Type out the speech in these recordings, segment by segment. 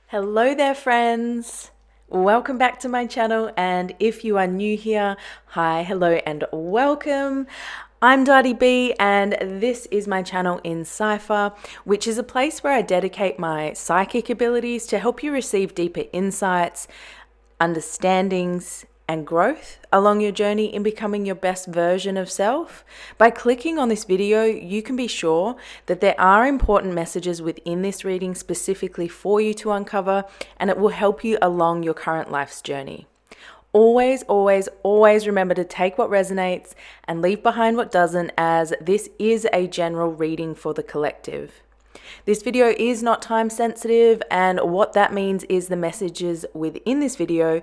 Hello there, friends. Welcome back to my channel, and if you are new here, hi, hello, and welcome. I'm Dardi.b, and this is my channel in Cypher, which is a place where I dedicate my psychic abilities to help you receive deeper insights, understandings, and growth along your journey in becoming your best version of self. By clicking on this video, you can be sure that there are important messages within this reading specifically for you to uncover, and it will help you along your current life's journey. Always, always, always remember to take what resonates and leave behind what doesn't, as this is a general reading for the collective. This video is not time sensitive, and what that means is the messages within this video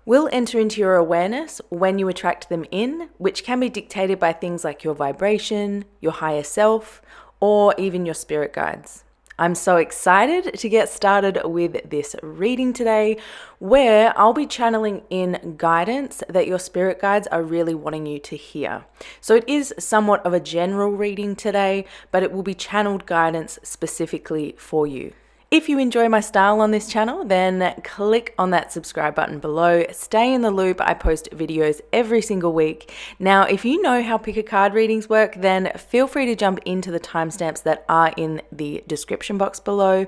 will enter into your awareness when you attract them in, which can be dictated by things like your vibration, your higher self, or even your spirit guides. I'm so excited to get started with this reading today, where I'll be channeling in guidance that your spirit guides are really wanting you to hear. So it is somewhat of a general reading today, but it will be channeled guidance specifically for you. If you enjoy my style on this channel, then click on that subscribe button below. Stay in the loop. I post videos every single week. Now, if you know how pick a card readings work, then feel free to jump into the timestamps that are in the description box below.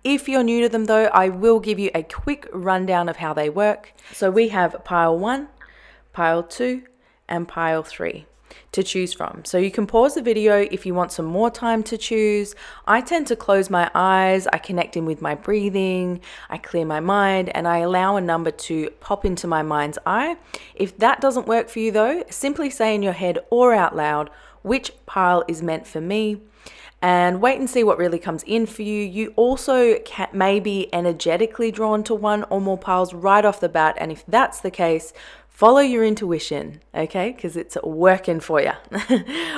If you're new to them though, I will give you a quick rundown of how they work. So we have pile 1, pile 2, and pile 3 to choose from. So you can pause the video if you want some more time to choose. I tend to close my eyes, I connect in with my breathing, I clear my mind, and I allow a number to pop into my mind's eye. If that doesn't work for you though, simply say in your head or out loud which pile is meant for me, and wait and see what really comes in for you. You also may be energetically drawn to one or more piles right off the bat, and if that's the case, follow your intuition, okay? Because it's working for you.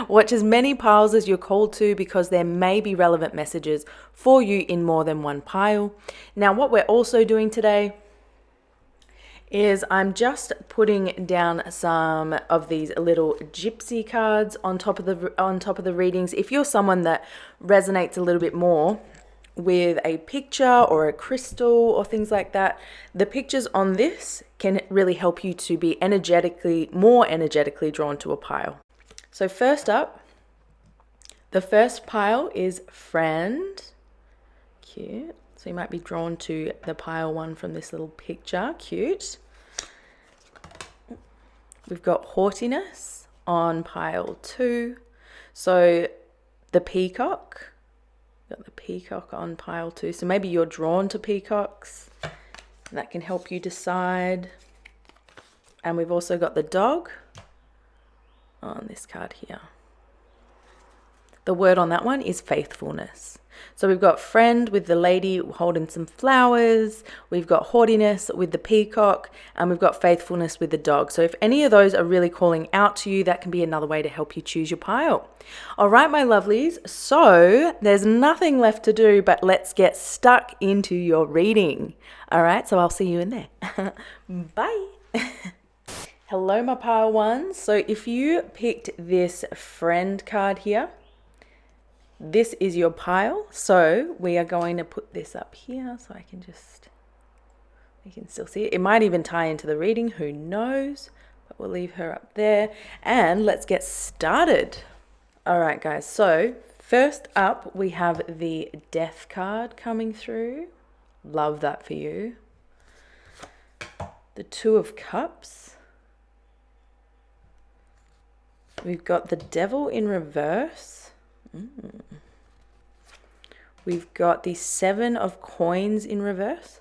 Watch as many piles as you're called to, because there may be relevant messages for you in more than one pile. Now, what we're also doing today is I'm just putting down some of these little gypsy cards on top of the readings. If you're someone that resonates a little bit more with a picture or a crystal or things like that, the pictures on this can really help you to be more energetically drawn to a pile. So first up, the first pile is friend. Cute. So you might be drawn to the pile 1 from this little picture. Cute. We've got haughtiness on pile 2. So the peacock. Got the peacock on pile 2. So maybe you're drawn to peacocks. That can help you decide. And we've also got the dog on this card here. The word on that one is faithfulness. So we've got friend with the lady holding some flowers. We've got haughtiness with the peacock, and we've got faithfulness with the dog. So if any of those are really calling out to you, that can be another way to help you choose your pile. All right, my lovelies. So there's nothing left to do, but let's get stuck into your reading. All right, so I'll see you in there. Bye. Hello, my pile 1s. So if you picked this friend card here, this is your pile. So we are going to put this up here so you can still see it. It might even tie into the reading, who knows, but we'll leave her up there and let's get started. All right, guys. So first up, we have the death card coming through. Love that for you. The 2 of cups. We've got the devil in reverse. We've got the 7 of coins in reverse.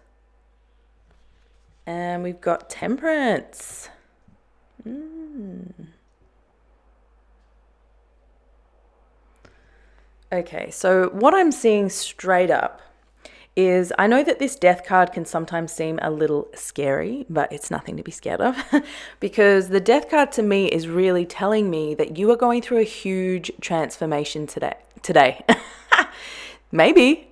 And we've got temperance. Okay, so what I'm seeing straight up is, I know that this death card can sometimes seem a little scary, but it's nothing to be scared of because the death card to me is really telling me that you are going through a huge transformation today. Maybe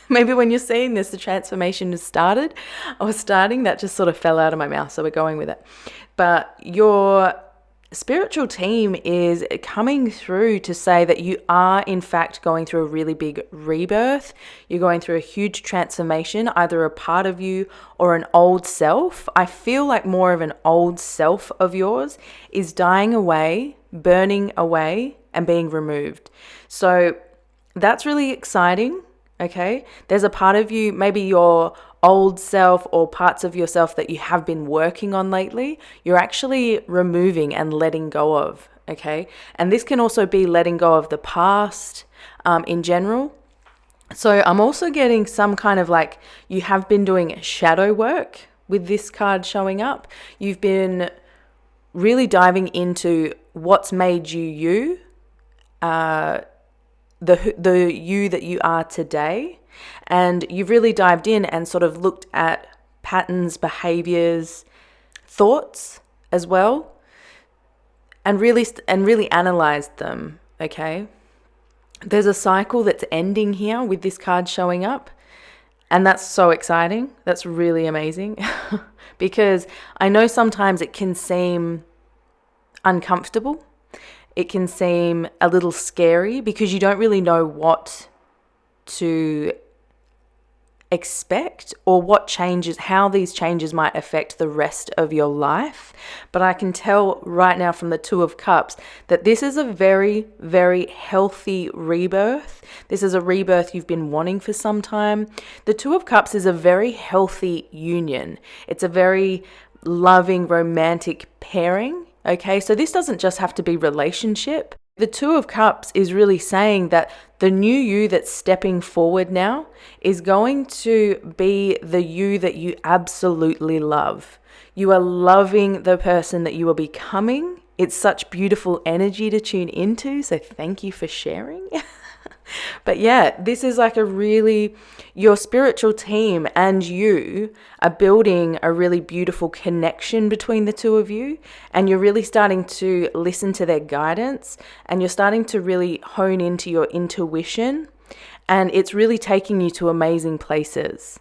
when you're seeing this, the transformation has started or starting. That just sort of fell out of my mouth, so we're going with it. But you're spiritual team is coming through to say that you are in fact going through a really big rebirth. You're going through a huge transformation, either a part of you or an old self. I feel like more of an old self of yours is dying away, burning away, and being removed. So that's really exciting. Okay, there's a part of you, maybe your old self or parts of yourself that you have been working on lately, you're actually removing and letting go of. Okay, and this can also be letting go of the past in general. So I'm also getting some kind of like you have been doing shadow work with this card showing up. You've been really diving into what's made you you. The you that you are today, and you've really dived in and sort of looked at patterns, behaviors, thoughts as well, and really analyzed them. Okay, there's a cycle that's ending here with this card showing up, and that's so exciting. That's really amazing because I know sometimes it can seem uncomfortable. It can seem a little scary because you don't really know what to expect or what changes, how these changes might affect the rest of your life. But I can tell right now from the Two of Cups that this is a very, very healthy rebirth. This is a rebirth you've been wanting for some time. The Two of Cups is a very healthy union. It's a very loving, romantic pairing. Okay, so this doesn't just have to be relationship. The Two of Cups is really saying that the new you that's stepping forward now is going to be the you that you absolutely love. You are loving the person that you are becoming. It's such beautiful energy to tune into, so thank you for sharing. But yeah, this is like your spiritual team and you are building a really beautiful connection between the two of you, and you're really starting to listen to their guidance, and you're starting to really hone into your intuition, and it's really taking you to amazing places.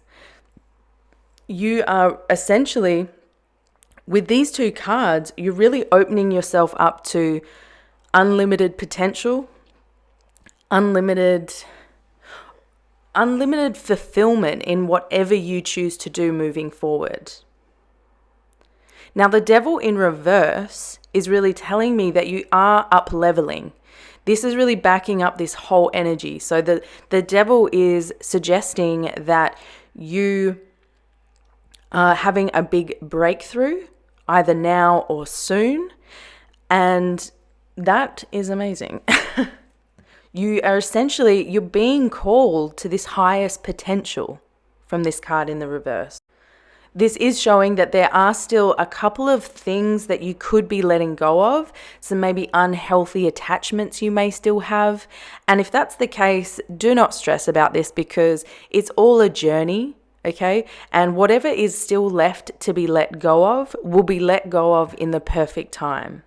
You are essentially, with these two cards, you're really opening yourself up to unlimited potential, unlimited fulfillment in whatever you choose to do moving forward. Now, the Devil in reverse is really telling me that you are up leveling. This is really backing up this whole energy. So the Devil is suggesting that you are having a big breakthrough, either now or soon, and that is amazing. You're being called to this highest potential from this card in the reverse. This is showing that there are still a couple of things that you could be letting go of, some maybe unhealthy attachments you may still have. And if that's the case, do not stress about this because it's all a journey, okay? And whatever is still left to be let go of will be let go of in the perfect time.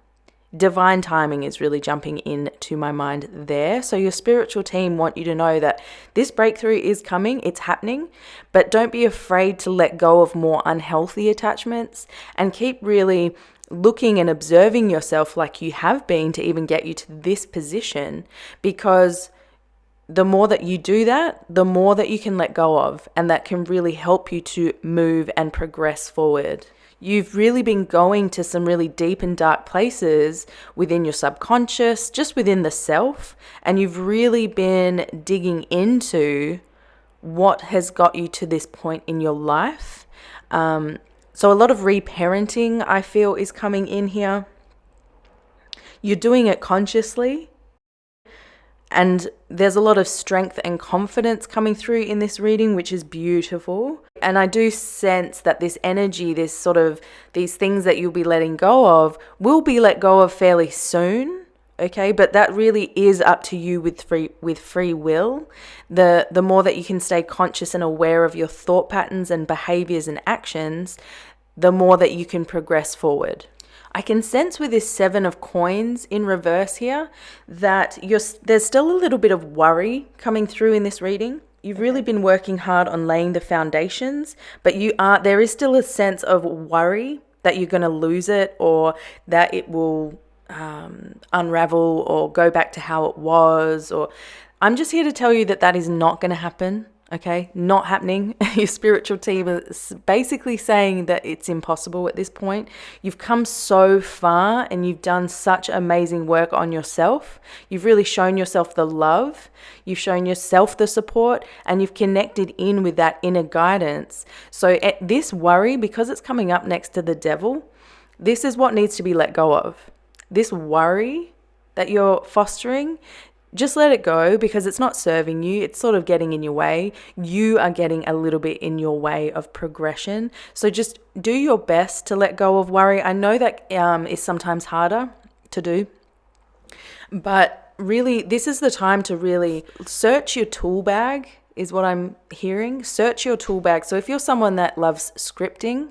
Divine timing is really jumping into my mind there. So your spiritual team want you to know that this breakthrough is coming, it's happening, but don't be afraid to let go of more unhealthy attachments and keep really looking and observing yourself like you have been to even get you to this position, because the more that you do that, the more that you can let go of, and that can really help you to move and progress forward. You've really been going to some really deep and dark places within your subconscious, just within the self, and you've really been digging into what has got you to this point in your life. So a lot of reparenting, I feel, is coming in here. You're doing it consciously. And there's a lot of strength and confidence coming through in this reading, which is beautiful. And I do sense that this energy, these things that you'll be letting go of will be let go of fairly soon. Okay, but that really is up to you with free will. The more that you can stay conscious and aware of your thought patterns and behaviors and actions, the more that you can progress forward. I can sense with this Seven of Coins in reverse here that there's still a little bit of worry coming through in this reading. You've really been working hard on laying the foundations, but there is still a sense of worry that you're going to lose it, or that it will unravel or go back to how it was. Or I'm just here to tell you that that is not going to happen. Okay, not happening. Your spiritual team is basically saying that it's impossible at this point. You've come so far and you've done such amazing work on yourself. You've really shown yourself the love. You've shown yourself the support, and you've connected in with that inner guidance. So this worry, because it's coming up next to the devil, this is what needs to be let go of. This worry that you're fostering, just let it go, because it's not serving you. It's sort of getting in your way. You are getting a little bit in your way of progression. So just do your best to let go of worry. I know that is sometimes harder to do, but really this is the time to really search your tool bag, is what I'm hearing. Search your tool bag. So if you're someone that loves scripting,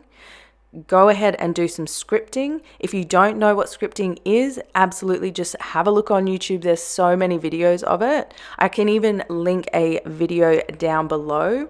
go ahead and do some scripting. If you don't know what scripting is, absolutely just have a look on YouTube. There's so many videos of it. I can even link a video down below.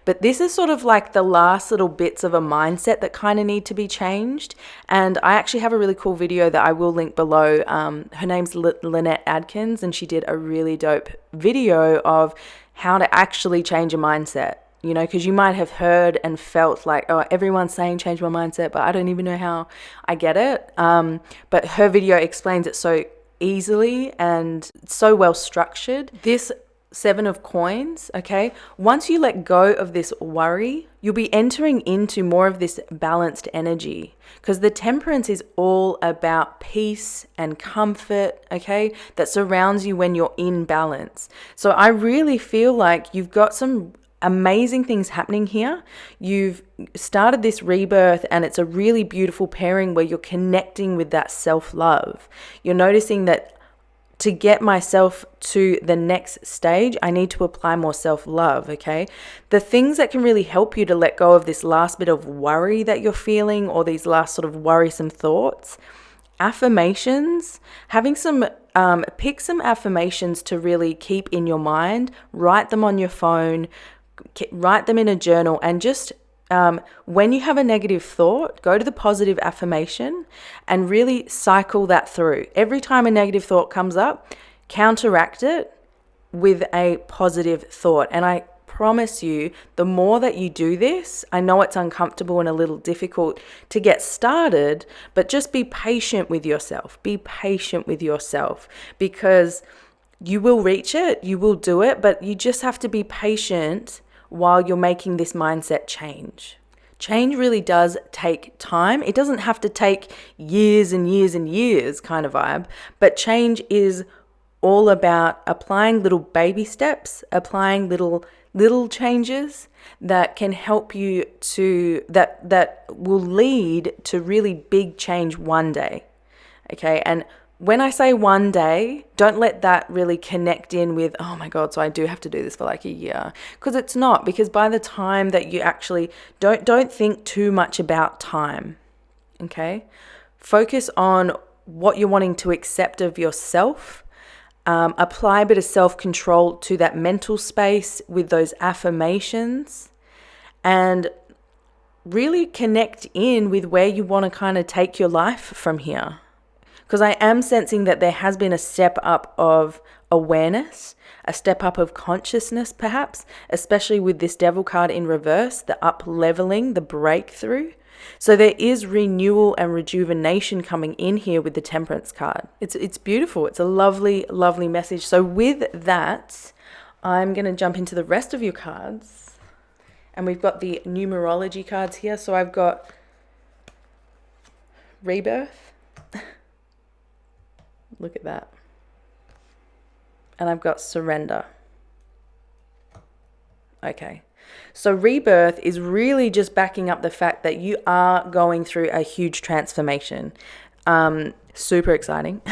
But this is sort of like the last little bits of a mindset that kind of need to be changed. And I actually have a really cool video that I will link below. Her name's Lynette Adkins, and she did a really dope video of how to actually change a mindset. You know, because you might have heard and felt like, oh, everyone's saying change my mindset, but I don't even know how I get it. But her video explains it so easily and so well structured. This 7 of coins, okay, once you let go of this worry, you'll be entering into more of this balanced energy, because the temperance is all about peace and comfort, okay, that surrounds you when you're in balance. So I really feel like you've got some amazing things happening here. You've started this rebirth, and it's a really beautiful pairing where you're connecting with that self-love. You're noticing that to get myself to the next stage, I need to apply more self-love, okay? The things that can really help you to let go of this last bit of worry that you're feeling, or these last sort of worrisome thoughts, affirmations, having some pick some affirmations to really keep in your mind, write them on your phone, write them in a journal, and just when you have a negative thought, go to the positive affirmation and really cycle that through. Every time a negative thought comes up, counteract it with a positive thought. And I promise you, the more that you do this, I know it's uncomfortable and a little difficult to get started, but just be patient with yourself. Be patient with yourself, because you will reach it, you will do it, but you just have to be patient while you're making this mindset change. Change really does take time. It doesn't have to take years and years and years kind of vibe, but change is all about applying little baby steps, applying little changes that can help you to, that will lead to really big change one day. Okay, and when I say one day, don't let that really connect in with, oh my God, so I do have to do this for like a year. Because it's not, because by the time that you actually, don't think too much about time, okay? Focus on what you're wanting to accept of yourself. Apply a bit of self-control to that mental space with those affirmations, and really connect in with where you want to kind of take your life from here. Because I am sensing that there has been a step up of awareness, a step up of consciousness perhaps, especially with this devil card in reverse, the up leveling, the breakthrough. So there is renewal and rejuvenation coming in here with the temperance card. It's beautiful. It's a lovely, lovely message. So with that, I'm going to jump into the rest of your cards. And we've got the numerology cards here. So I've got rebirth. Look at that. And I've got surrender. Okay. So rebirth is really just backing up the fact that you are going through a huge transformation. Super exciting.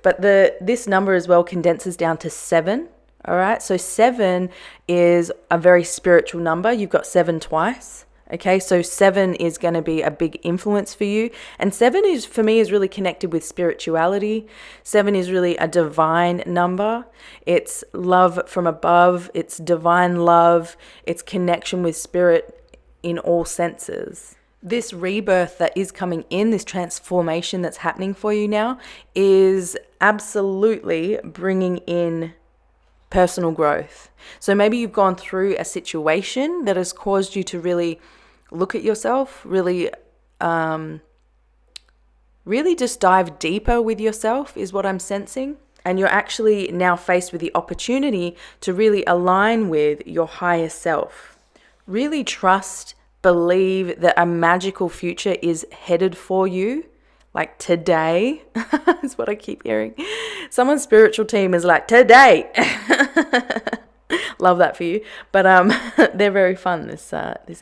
But this number as well condenses down to 7. All right. So 7 is a very spiritual number. You've got 7 twice. Okay, so 7 is going to be a big influence for you. And 7 is, for me, is really connected with spirituality. 7 is really a divine number. It's love from above. It's divine love. It's connection with spirit in all senses. This rebirth that is coming in, this transformation that's happening for you now, is absolutely bringing in personal growth. So maybe you've gone through a situation that has caused you to really look at yourself, really just dive deeper with yourself is what I'm sensing. And you're actually now faced with the opportunity to really align with your higher self. Really trust, believe that a magical future is headed for you. Like today is what I keep hearing. Someone's spiritual team is like, today. Love that for you. But they're very fun, this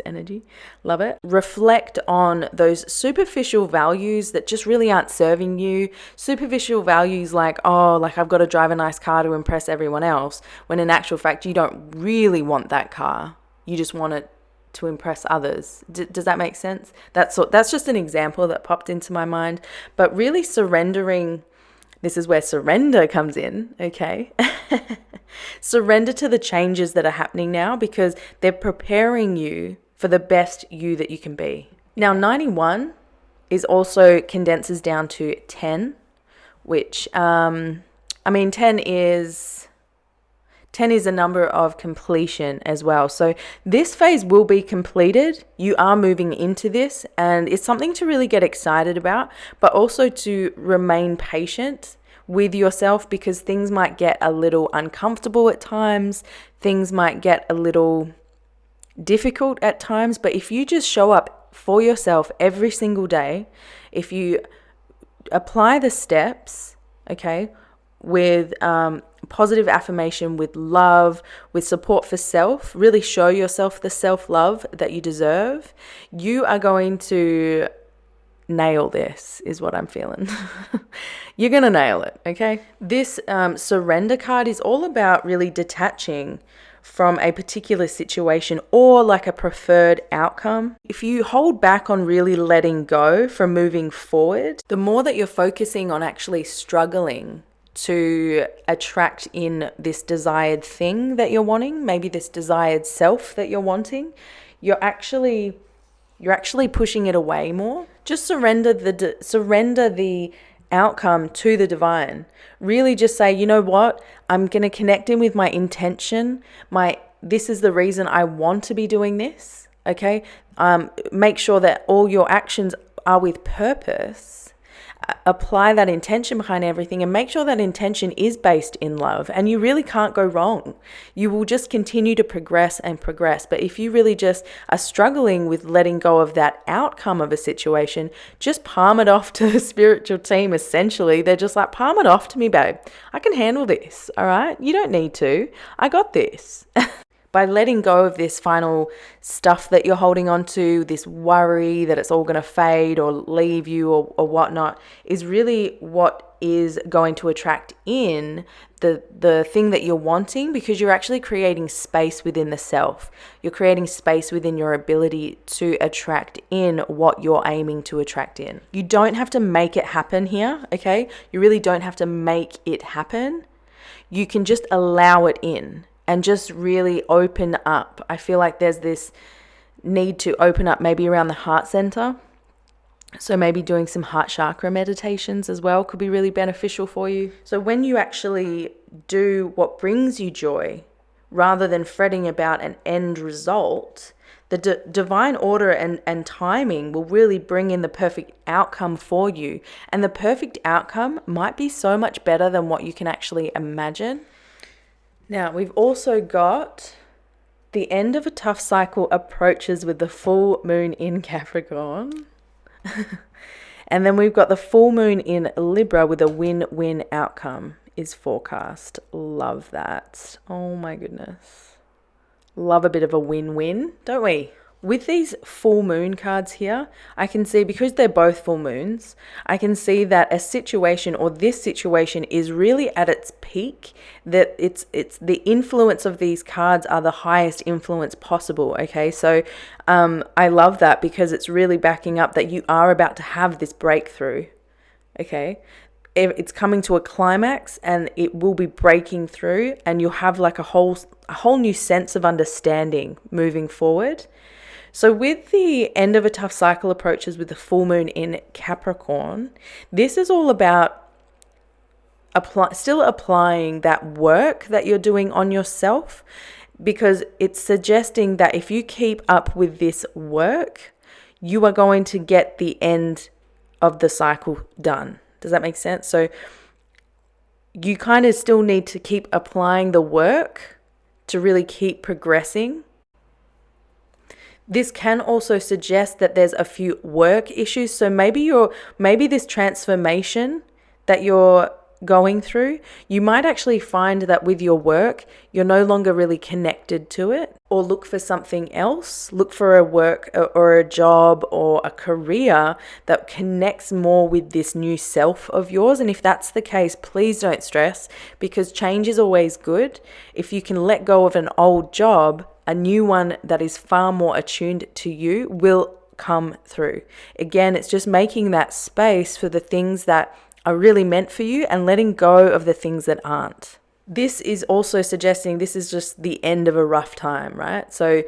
energy. Love it. Reflect on those superficial values that just really aren't serving you. Superficial values like, oh, like I've got to drive a nice car to impress everyone else, when in actual fact you don't really want that car. You just want it to impress others. Does that make sense? That's just an example that popped into my mind. But really surrendering, this is where surrender comes in, okay? Surrender to the changes that are happening now, because they're preparing you for the best you that you can be. Now, 91 is also condenses down to 10, which, 10 is a number of completion as well. So this phase will be completed. You are moving into this, and it's something to really get excited about, but also to remain patient with yourself, because things might get a little uncomfortable at times. Things might get a little difficult at times, but if you just show up for yourself every single day, if you apply the steps, okay, with positive affirmation, with love, with support for self, really show yourself the self-love that you deserve, you are going to nail this, is what I'm feeling. You're going to nail it, okay? This surrender card is all about really detaching from a particular situation or like a preferred outcome. If you hold back on really letting go from moving forward, the more that you're focusing on actually struggling to attract in this desired thing that you're wanting, maybe this desired self that you're wanting, you're actually pushing it away more. Just surrender the outcome to the divine. Really just say, you know what? I'm going to connect in with my intention. This is the reason I want to be doing this. Okay? Make sure that all your actions are with purpose. Apply that intention behind everything, and make sure that intention is based in love, and you really can't go wrong. You will just continue to progress and progress. But if you really just are struggling with letting go of that outcome of a situation, just palm it off to the spiritual team. Essentially, they're just like, palm it off to me, babe. I can handle this. All right. You don't need to. I got this. By letting go of this final stuff that you're holding on to, this worry that it's all going to fade or leave you or whatnot, is really what is going to attract in the thing that you're wanting, because you're actually creating space within the self. You're creating space within your ability to attract in what you're aiming to attract in. You don't have to make it happen here, okay? You really don't have to make it happen. You can just allow it in. And just really open up. I feel like there's this need to open up maybe around the heart center. So maybe doing some heart chakra meditations as well could be really beneficial for you. So when you actually do what brings you joy, rather than fretting about an end result, the divine order and timing will really bring in the perfect outcome for you. And the perfect outcome might be so much better than what you can actually imagine. Now, we've also got the end of a tough cycle approaches with the full moon in Capricorn. And then we've got the full moon in Libra with a win-win outcome is forecast. Love that. Oh my goodness. Love a bit of a win-win, don't we? With these full moon cards here, I can see, because they're both full moons, I can see that a situation or this situation is really at its peak, that it's the influence of these cards are the highest influence possible, okay? So I love that, because it's really backing up that you are about to have this breakthrough, okay? It's coming to a climax and it will be breaking through, and you'll have like a whole new sense of understanding moving forward. So with the end of a tough cycle approaches with the full moon in Capricorn, this is all about still applying that work that you're doing on yourself, because it's suggesting that if you keep up with this work, you are going to get the end of the cycle done. Does that make sense? So you kind of still need to keep applying the work to really keep progressing. This can also suggest that there's a few work issues. So maybe this transformation that you're going through, you might actually find that with your work, you're no longer really connected to it, or look for something else. Look for a work or a job or a career that connects more with this new self of yours. And if that's the case, please don't stress, because change is always good. If you can let go of an old job, a new one that is far more attuned to you will come through. Again, it's just making that space for the things that are really meant for you and letting go of the things that aren't. This is also suggesting this is just the end of a rough time, right? So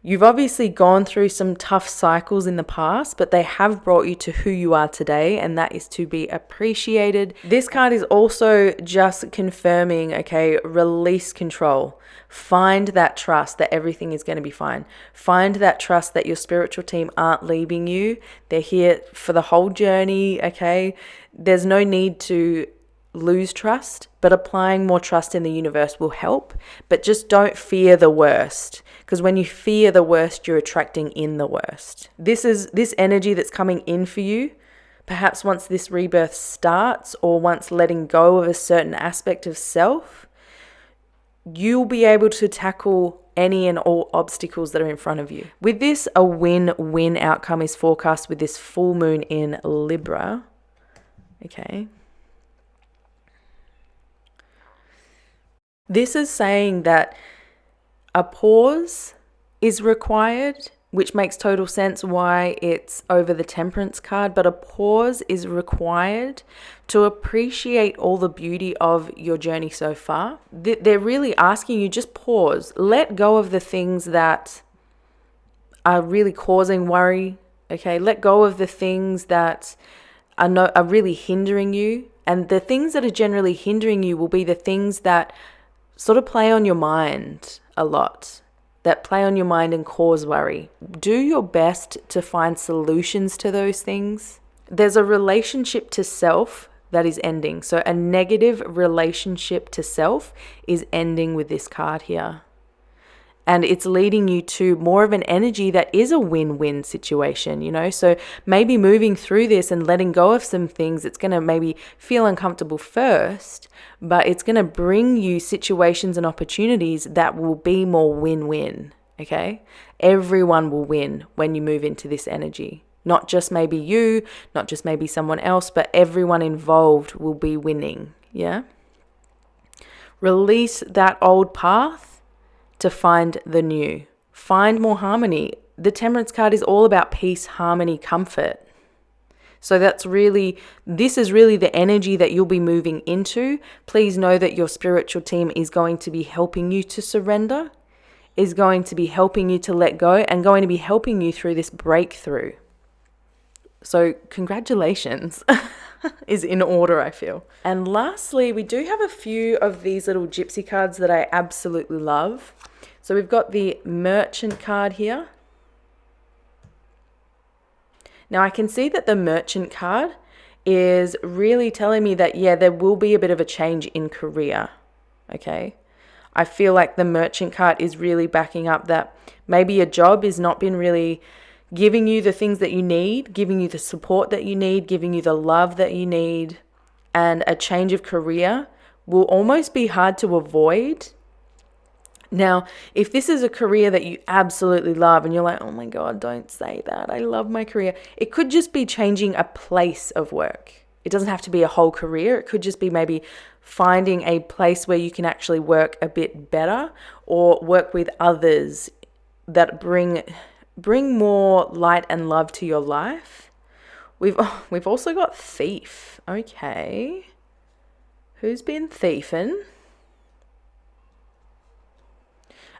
you've obviously gone through some tough cycles in the past, but they have brought you to who you are today, and that is to be appreciated. This card is also just confirming, okay, release control. Find that trust that everything is going to be fine. Find that trust that your spiritual team aren't leaving you. They're here for the whole journey, okay? There's no need to lose trust, but applying more trust in the universe will help. But just don't fear the worst, because when you fear the worst, you're attracting in the worst. This energy that's coming in for you, perhaps once this rebirth starts, or once letting go of a certain aspect of self, you'll be able to tackle any and all obstacles that are in front of you. With this, a win-win outcome is forecast with this full moon in Libra. Okay. This is saying that a pause is required, which makes total sense why it's over the Temperance card, but a pause is required to appreciate all the beauty of your journey so far. They're really asking you, just pause, let go of the things that are really causing worry, okay? Let go of the things that are really hindering you, and the things that are generally hindering you will be the things that sort of play on your mind a lot, that play on your mind and cause worry. Do your best to find solutions to those things. There's a relationship to self that is ending. So a negative relationship to self is ending with this card here. And it's leading you to more of an energy that is a win-win situation, you know? So maybe moving through this and letting go of some things, it's going to maybe feel uncomfortable first, but it's going to bring you situations and opportunities that will be more win-win, okay? Everyone will win when you move into this energy. Not just maybe you, not just maybe someone else, but everyone involved will be winning, yeah? Release that old path to find the new. Find more harmony. The Temperance card is all about peace, harmony, comfort. So this is really the energy that you'll be moving into. Please know that your spiritual team is going to be helping you to surrender, is going to be helping you to let go, and going to be helping you through this breakthrough. So congratulations is in order, I feel. And lastly, we do have a few of these little gypsy cards that I absolutely love. So we've got the Merchant card here. Now I can see that the Merchant card is really telling me that, yeah, there will be a bit of a change in career, okay? I feel like the Merchant card is really backing up that maybe your job has not been really giving you the things that you need, giving you the support that you need, giving you the love that you need, and a change of career will almost be hard to avoid. Now, if this is a career that you absolutely love and you're like, oh my God, don't say that, I love my career. It could just be changing a place of work. It doesn't have to be a whole career. It could just be maybe finding a place where you can actually work a bit better, or work with others that bring more light and love to your life. We've also got Thief. Okay. Who's been thiefing?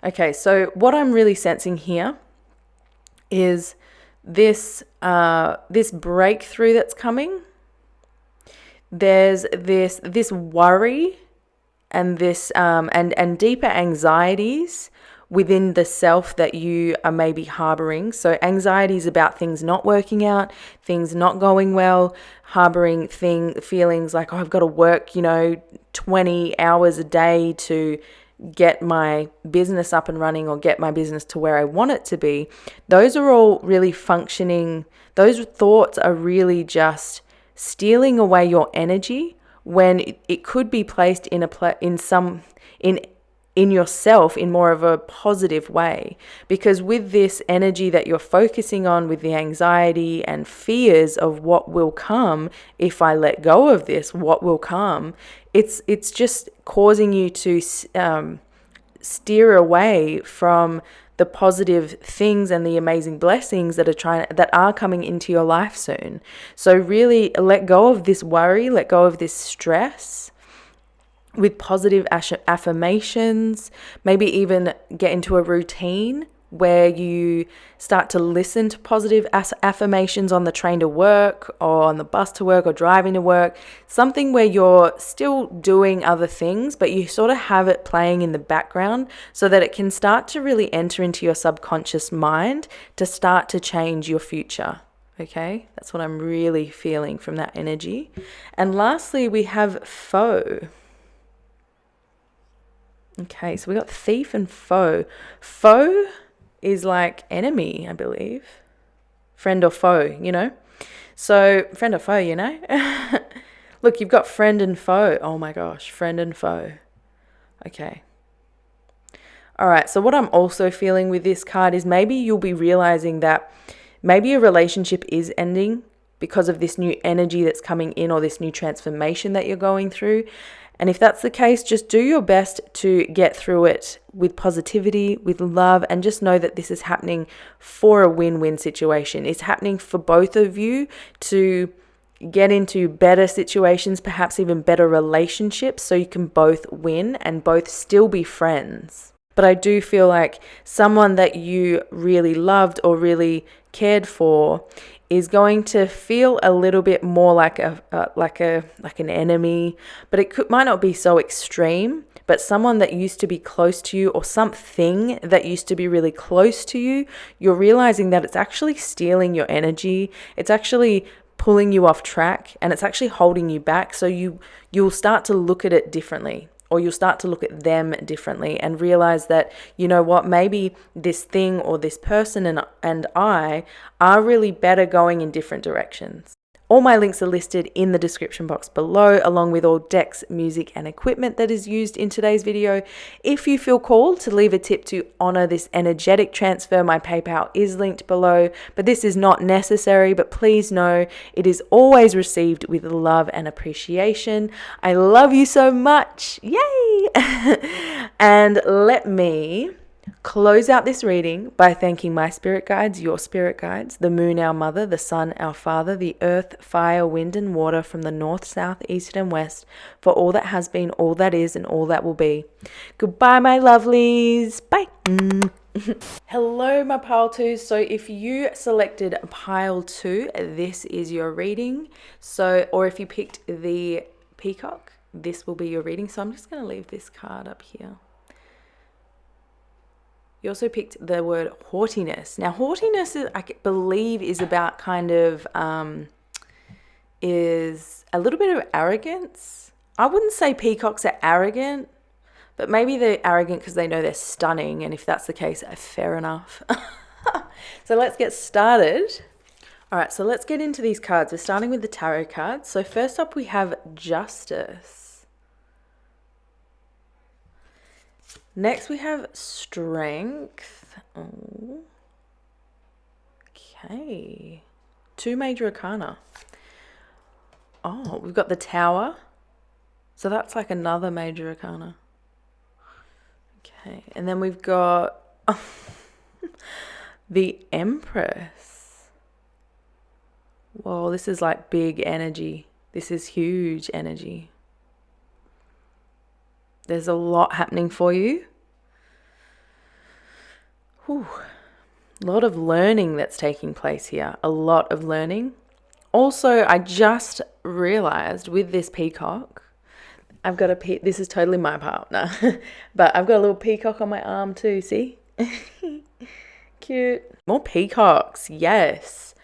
Okay, so what I'm really sensing here is this breakthrough that's coming. There's this worry and this and deeper anxieties within the self that you are maybe harboring. So anxieties about things not working out, things not going well, harboring feelings like, oh, I've got to work, 20 hours a day to get my business up and running or get my business to where I want it to be. Those are all really functioning. Those thoughts are really just stealing away your energy when it could be placed in yourself in more of a positive way. Because with this energy that you're focusing on, with the anxiety and fears of what will come if I let go of this, what will come, it's just causing you to steer away from the positive things and the amazing blessings that are coming into your life soon. So really let go of this worry, let go of this stress with positive affirmations. Maybe even get into a routine where you start to listen to positive affirmations on the train to work or on the bus to work or driving to work. Something where you're still doing other things, but you sort of have it playing in the background so that it can start to really enter into your subconscious mind to start to change your future. Okay, that's what I'm really feeling from that energy. And lastly, we have foe. Okay, so we got thief and foe. Foe is like enemy, I believe. Friend or foe, So friend or foe, Look, you've got friend and foe. Oh my gosh, friend and foe. Okay. All right, so what I'm also feeling with this card is maybe you'll be realizing that maybe a relationship is ending because of this new energy that's coming in or this new transformation that you're going through. And if that's the case, just do your best to get through it with positivity, with love, and just know that this is happening for a win-win situation. It's happening for both of you to get into better situations, perhaps even better relationships, so you can both win and both still be friends. But I do feel like someone that you really loved or really cared for is going to feel a little bit more like an enemy, but it might not be so extreme. But someone that used to be close to you or something that used to be really close to you, you're realizing that it's actually stealing your energy. It's actually pulling you off track and it's actually holding you back. So you'll start to look at it differently. Or you'll start to look at them differently and realize that, you know what, maybe this thing or this person and I are really better going in different directions. All my links are listed in the description box below, along with all decks, music, and equipment that is used in today's video. If you feel called to leave a tip to honor this energetic transfer, my PayPal is linked below, but this is not necessary, but please know it is always received with love and appreciation. I love you so much. Yay! And let me close out this reading by thanking my spirit guides, your spirit guides, the moon, our mother, the sun, our father, the earth, fire, wind, and water from the north, south, east, and west for all that has been, all that is, and all that will be. Goodbye, my lovelies. Bye. Hello, my pile twos. So if you selected pile 2, this is your reading. Or if you picked the peacock, this will be your reading. So I'm just going to leave this card up here. You also picked the word haughtiness. Now, haughtiness, I believe, is about kind of, is a little bit of arrogance. I wouldn't say peacocks are arrogant, but maybe they're arrogant because they know they're stunning. And if that's the case, fair enough. So let's get started. All right, so let's get into these cards. We're starting with the tarot cards. So first up, we have Justice. Next, we have Strength. Oh. Okay. 2 major arcana. Oh, we've got the Tower. So that's like another major arcana. Okay. And then we've got the Empress. Whoa, this is like big energy. This is huge energy. There's a lot happening for you. Whew. A lot of learning that's taking place here. A lot of learning. Also, I just realized with this peacock, I've got this is totally my partner, but I've got a little peacock on my arm too, see? Cute. More peacocks, yes.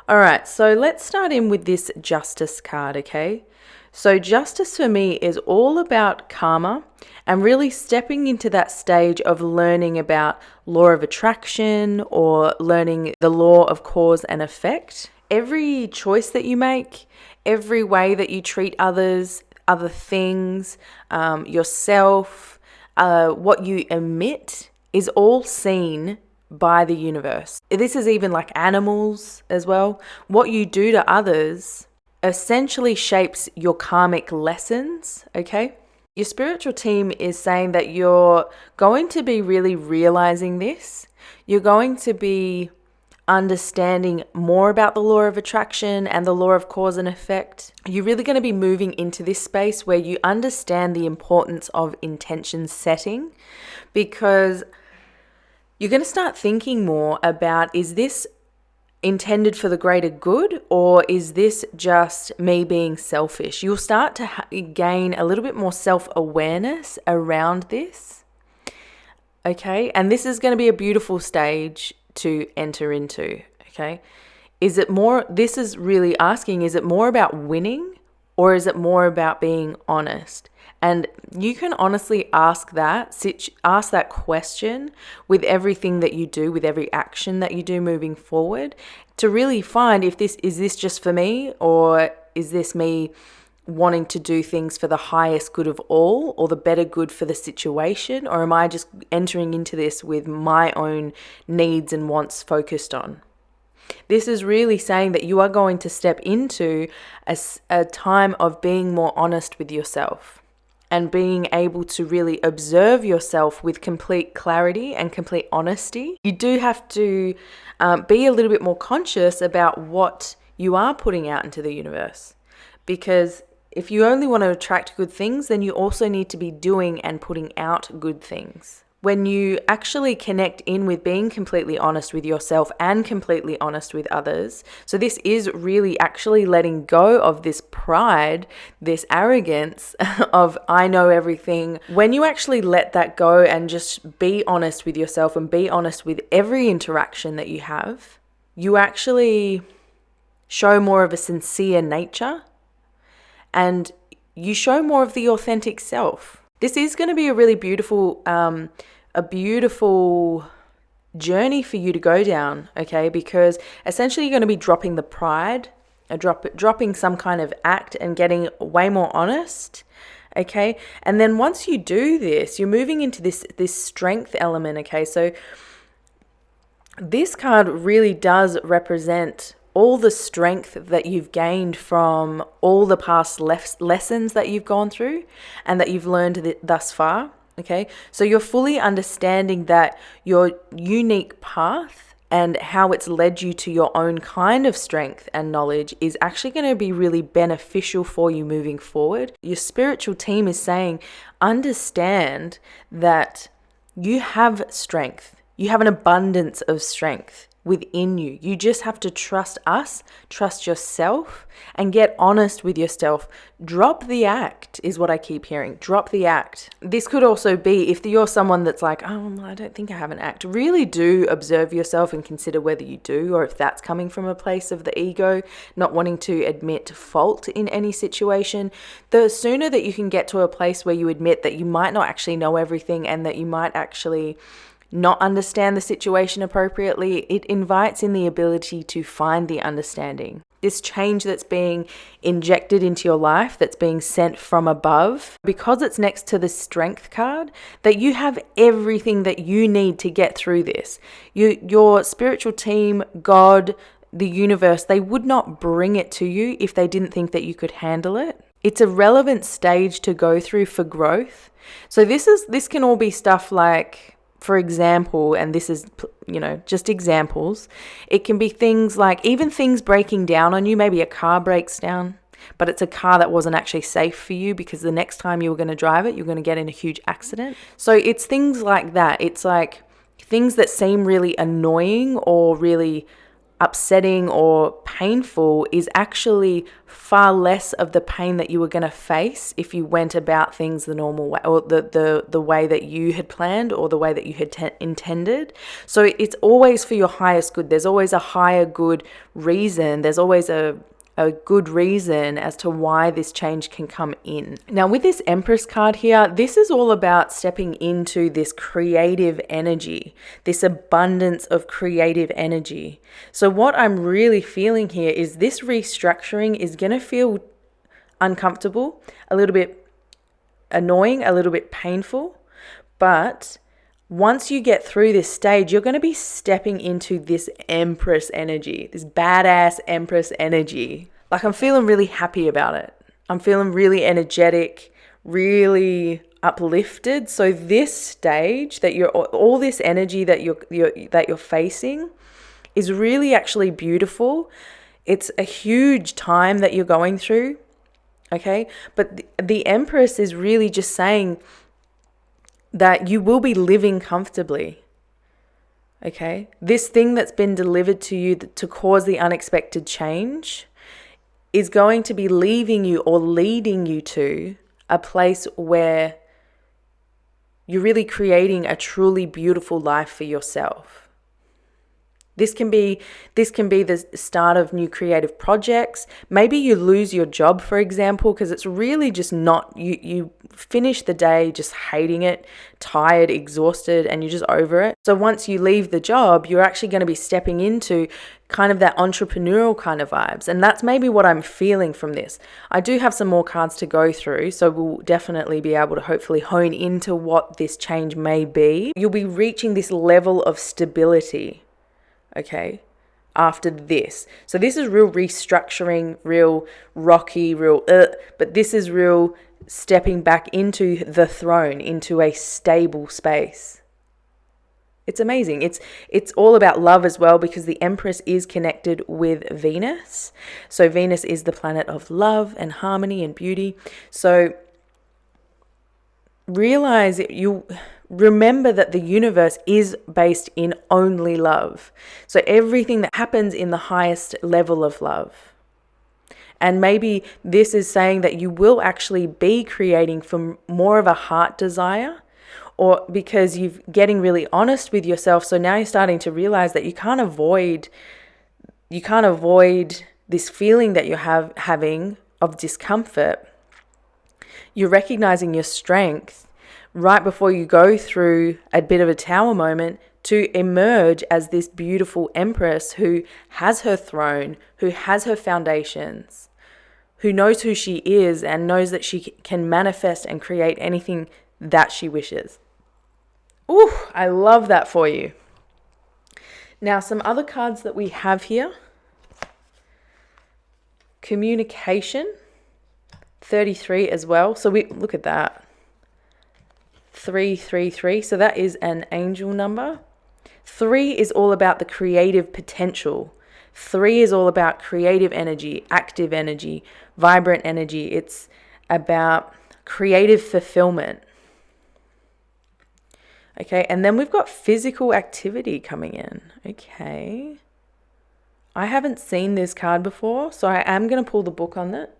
All right, so let's start in with this Justice card, okay? So Justice for me is all about karma and really stepping into that stage of learning about law of attraction or learning the law of cause and effect. Every choice that you make, every way that you treat others, other things, yourself, what you emit is all seen by the universe. This is even like animals as well. What you do to others essentially shapes your karmic lessons, okay? Your spiritual team is saying that you're going to be really realizing this. You're going to be understanding more about the law of attraction and the law of cause and effect. You're really going to be moving into this space where you understand the importance of intention setting, because you're going to start thinking more about, is this intended for the greater good, or is this just me being selfish? You'll start to gain a little bit more self-awareness around this, okay? And this is going to be a beautiful stage to enter into, okay? Is it more, this is really asking, is it more about winning or is it more about being honest? And you can honestly ask that question with everything that you do, with every action that you do moving forward, to really find if this is just for me, or is this me wanting to do things for the highest good of all or the better good for the situation, or am I just entering into this with my own needs and wants focused on? This is really saying that you are going to step into a time of being more honest with yourself and being able to really observe yourself with complete clarity and complete honesty. You do have to be a little bit more conscious about what you are putting out into the universe, because if you only want to attract good things, then you also need to be doing and putting out good things. When you actually connect in with being completely honest with yourself and completely honest with others, so this is really actually letting go of this pride, this arrogance of I know everything. When you actually let that go and just be honest with yourself and be honest with every interaction that you have, you actually show more of a sincere nature and you show more of the authentic self. This is going to be a really beautiful journey for you to go down, okay? Because essentially you're going to be dropping the pride, dropping some kind of act and getting way more honest, okay? And then once you do this, you're moving into this strength element, okay? So this card really does represent all the strength that you've gained from all the past lessons that you've gone through and that you've learned thus far, okay? So you're fully understanding that your unique path and how it's led you to your own kind of strength and knowledge is actually going to be really beneficial for you moving forward. Your spiritual team is saying, understand that you have strength. You have an abundance of strength within you. You just have to trust us, trust yourself, and get honest with yourself. Drop the act is what I keep hearing. Drop the act. This could also be if you're someone that's like, oh, well, I don't think I have an act. Really do observe yourself and consider whether you do, or if that's coming from a place of the ego, not wanting to admit fault in any situation. The sooner that you can get to a place where you admit that you might not actually know everything and that you might actually not understand the situation appropriately, it invites in the ability to find the understanding. This change that's being injected into your life, that's being sent from above, because it's next to the strength card, that you have everything that you need to get through this. Your spiritual team, God, the universe, they would not bring it to you if they didn't think that you could handle it. It's a relevant stage to go through for growth. So this can all be stuff like, for example, and this is, just examples, it can be things like even things breaking down on you. Maybe a car breaks down, but it's a car that wasn't actually safe for you because the next time you were going to drive it, you're going to get in a huge accident. So it's things like that. It's like things that seem really annoying or really upsetting or painful is actually far less of the pain that you were going to face if you went about things the normal way, or the way that you had planned, or the way that you had intended. So it's always for your highest good. There's always a higher good reason. There's always a good reason as to why this change can come in. Now, with this Empress card here, this is all about stepping into this creative energy, this abundance of creative energy. So what I'm really feeling here is this restructuring is going to feel uncomfortable, a little bit annoying, a little bit painful, but once you get through this stage, you're going to be stepping into this Empress energy, this badass Empress energy. Like, I'm feeling really happy about it. I'm feeling really energetic, really uplifted. So this stage that all this energy that you're facing is really actually beautiful. It's a huge time that you're going through. Okay. But the Empress is really just saying that you will be living comfortably. Okay. This thing that's been delivered to you to cause the unexpected change is going to be leaving you or leading you to a place where you're really creating a truly beautiful life for yourself. This can be the start of new creative projects. Maybe you lose your job, for example, because it's really just not, you finish the day just hating it, tired, exhausted, and you're just over it. So once you leave the job, you're actually going to be stepping into kind of that entrepreneurial kind of vibes. And that's maybe what I'm feeling from this. I do have some more cards to go through, so we'll definitely be able to hopefully hone into what this change may be. You'll be reaching this level of stability. Okay, after this. So this is real restructuring, real rocky, but this is real stepping back into the throne, into a stable space. It's amazing. It's all about love as well, because the Empress is connected with Venus. So Venus is the planet of love and harmony and beauty. So realize remember that the universe is based in only love. So everything that happens in the highest level of love. And maybe this is saying that you will actually be creating from more of a heart desire, or because you're getting really honest with yourself. So now you're starting to realize that you can't avoid this feeling that you're having of discomfort. You're recognizing your strength right before you go through a bit of a tower moment to emerge as this beautiful Empress who has her throne, who has her foundations, who knows who she is and knows that she can manifest and create anything that she wishes. Ooh, I love that for you. Now, some other cards that we have here. Communication, 33 as well. So we look at that. 333. So that is an angel number. 3 is all about the creative potential. 3 is all about creative energy, active energy, vibrant energy. It's about creative fulfillment. Okay, and then we've got physical activity coming in. Okay. I haven't seen this card before, so I am going to pull the book on it.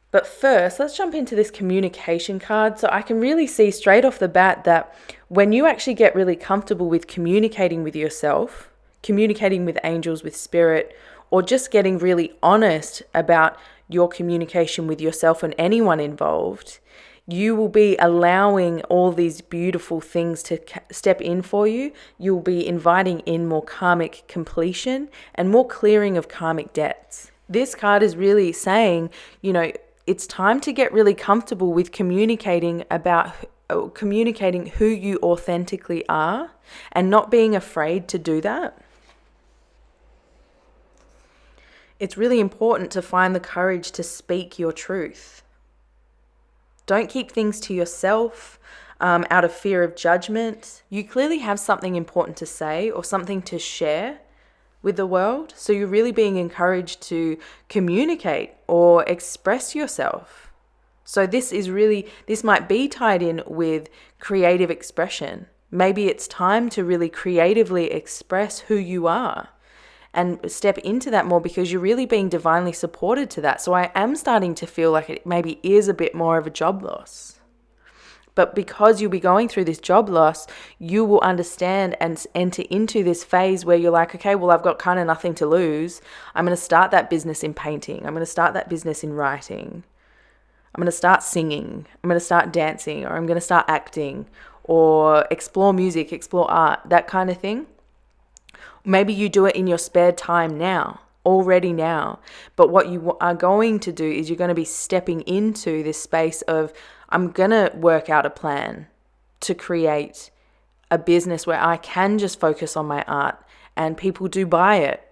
But first, let's jump into this communication card. So I can really see straight off the bat that when you actually get really comfortable with communicating with yourself, communicating with angels, with spirit, or just getting really honest about your communication with yourself and anyone involved, you will be allowing all these beautiful things to step in for you. You'll be inviting in more karmic completion and more clearing of karmic debts. This card is really saying, it's time to get really comfortable with communicating who you authentically are and not being afraid to do that. It's really important to find the courage to speak your truth. Don't keep things to yourself out of fear of judgment. You clearly have something important to say or something to share with the world. So you're really being encouraged to communicate or express yourself. So this might be tied in with creative expression. Maybe it's time to really creatively express who you are and step into that more, because you're really being divinely supported to that. So I am starting to feel like it maybe is a bit more of a job loss. But because you'll be going through this job loss, you will understand and enter into this phase where you're like, okay, well, I've got kind of nothing to lose. I'm going to start that business in painting. I'm going to start that business in writing. I'm going to start singing. I'm going to start dancing, or I'm going to start acting, or explore music, explore art, that kind of thing. Maybe you do it in your spare time now, already now. But what you are going to do is you're going to be stepping into this space of, I'm going to work out a plan to create a business where I can just focus on my art and people do buy it,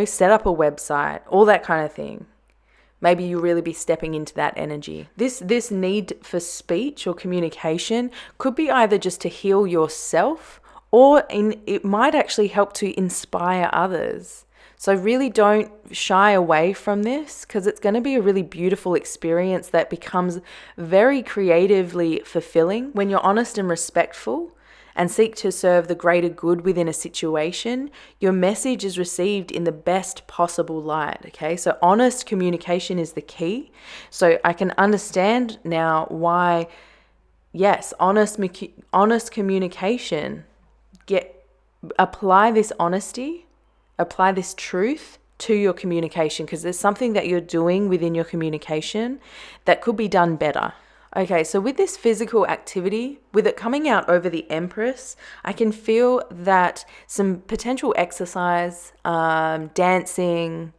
set up a website, all that kind of thing. Maybe you really be stepping into that energy. This need for speech or communication could be either just to heal yourself, or it might actually help to inspire others. So really don't shy away from this, because it's going to be a really beautiful experience that becomes very creatively fulfilling when you're honest and respectful and seek to serve the greater good within a situation. Your message is received in the best possible light, okay? So honest communication is the key. So I can understand now why, yes, honest communication, apply this honesty, apply this truth to your communication, because there's something that you're doing within your communication that could be done better. Okay, so with this physical activity, with it coming out over the Empress, I can feel that some potential exercise, dancing,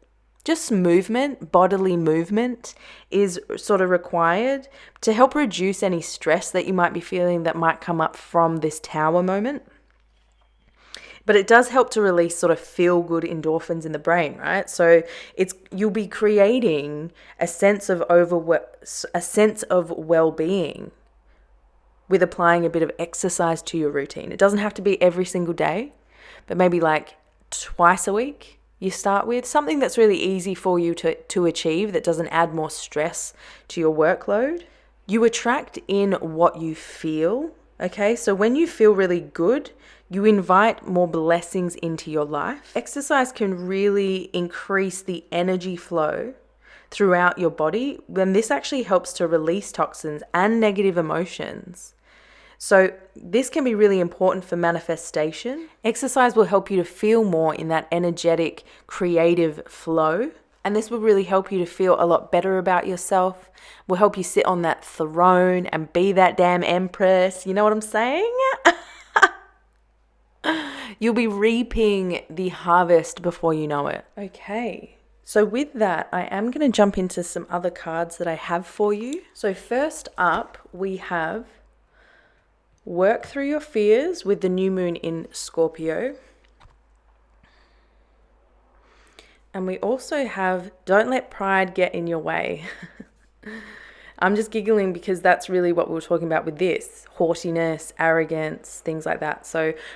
just movement, bodily movement is sort of required to help reduce any stress that you might be feeling that might come up from this Tower moment. But it does help to release sort of feel-good endorphins in the brain, right? So you'll be creating a sense of well-being with applying a bit of exercise to your routine. It doesn't have to be every single day, but maybe like twice a week you start with. Something that's really easy for you to achieve, that doesn't add more stress to your workload. You attract in what you feel, okay? So when you feel really good, you invite more blessings into your life. Exercise can really increase the energy flow throughout your body, when this actually helps to release toxins and negative emotions. So this can be really important for manifestation. Exercise will help you to feel more in that energetic, creative flow. And this will really help you to feel a lot better about yourself. Will help you sit on that throne and be that damn Empress. You know what I'm saying? You'll be reaping the harvest before you know it. Okay, so with that, I am going to jump into some other cards that I have for you. So first up, we have Work Through Your Fears with the new moon in Scorpio. And we also have Don't Let Pride Get in Your Way. I'm just giggling because that's really what we were talking about with this. Haughtiness, arrogance, things like that.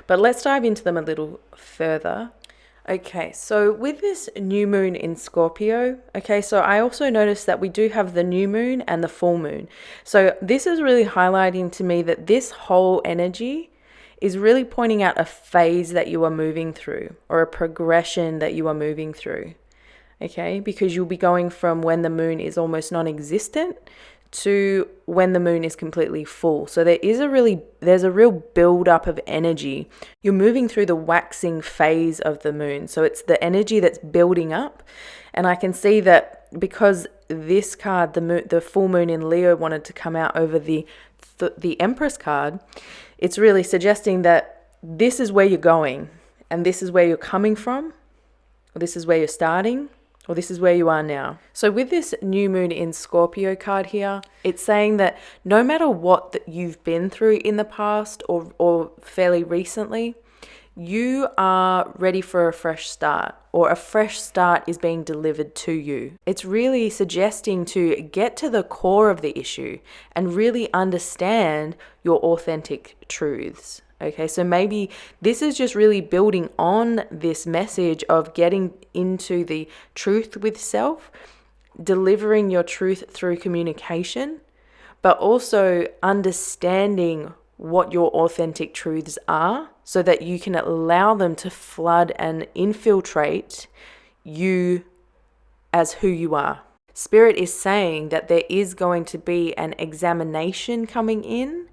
But let's dive into them a little further. Okay, so with this new moon in Scorpio, okay, so I also noticed that we do have the new moon and the full moon. So this is really highlighting to me that this whole energy is really pointing out a phase that you are moving through, or a progression that you are moving through. Okay, because you'll be going from when the moon is almost non-existent to when the moon is completely full. So there's a real build-up of energy. You're moving through the waxing phase of the moon. So it's the energy that's building up. And I can see that because this card, the full moon in Leo, wanted to come out over the Empress card, it's really suggesting that this is where you're going, and this is where you're coming from, or this is where you're starting, or this is where you are now. So with this new moon in Scorpio card here, it's saying that no matter what that you've been through in the past or fairly recently, you are ready for a fresh start, or a fresh start is being delivered to you. It's really suggesting to get to the core of the issue and really understand your authentic truths. Okay, so maybe this is just really building on this message of getting into the truth with self, delivering your truth through communication, but also understanding what your authentic truths are so that you can allow them to flood and infiltrate you as who you are. Spirit is saying that there is going to be an examination coming in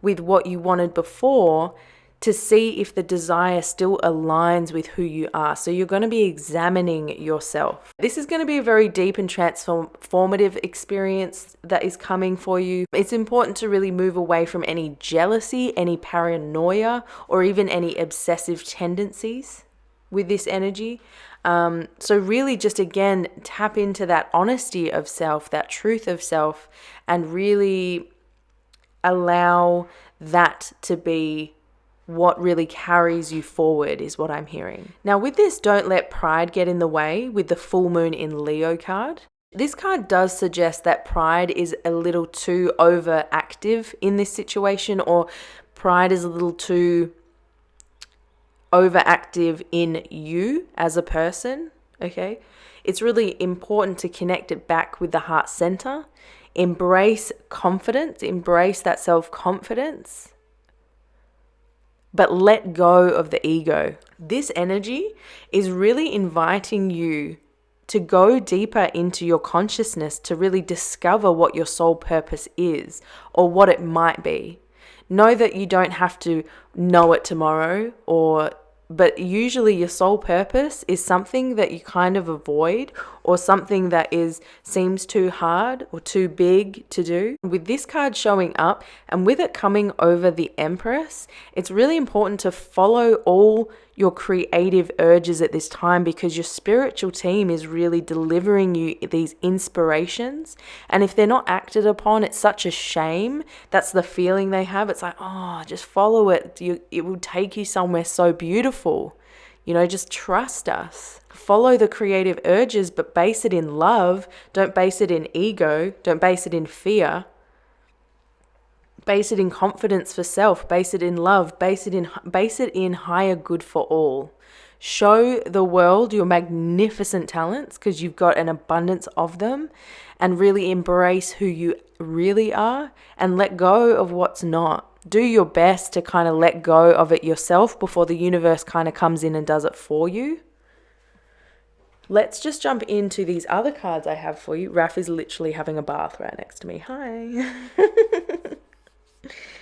with what you wanted before to see if the desire still aligns with who you are. So you're going to be examining yourself. This is going to be a very deep and transformative experience that is coming for you. It's important to really move away from any jealousy, any paranoia, or even any obsessive tendencies with this energy. So really just again, tap into that honesty of self, that truth of self, and really allow that to be what really carries you forward is what I'm hearing. Now with this, don't let pride get in the way with the full moon in Leo card. This card does suggest that pride is a little too overactive in this situation, or pride is a little too overactive in you as a person, okay? It's really important to connect it back with the heart center. Embrace confidence, embrace that self-confidence, but let go of the ego. This energy is really inviting you to go deeper into your consciousness to really discover what your soul purpose is or what it might be. Know that you don't have to know it tomorrow, but usually your soul purpose is something that you kind of avoid, or something that seems too hard or too big to do. With this card showing up and with it coming over the Empress, it's really important to follow all your creative urges at this time, because your spiritual team is really delivering you these inspirations. And if they're not acted upon, it's such a shame. That's the feeling they have. It's like, oh, just follow it. It will take you somewhere so beautiful. Just trust us. Follow the creative urges, but base it in love. Don't base it in ego. Don't base it in fear. Base it in confidence for self. Base it in love. Base it in higher good for all. Show the world your magnificent talents, because you've got an abundance of them, and really embrace who you really are and let go of what's not. Do your best to kind of let go of it yourself before the universe kind of comes in and does it for you. Let's just jump into these other cards I have for you. Raf is literally having a bath right next to me. Hi.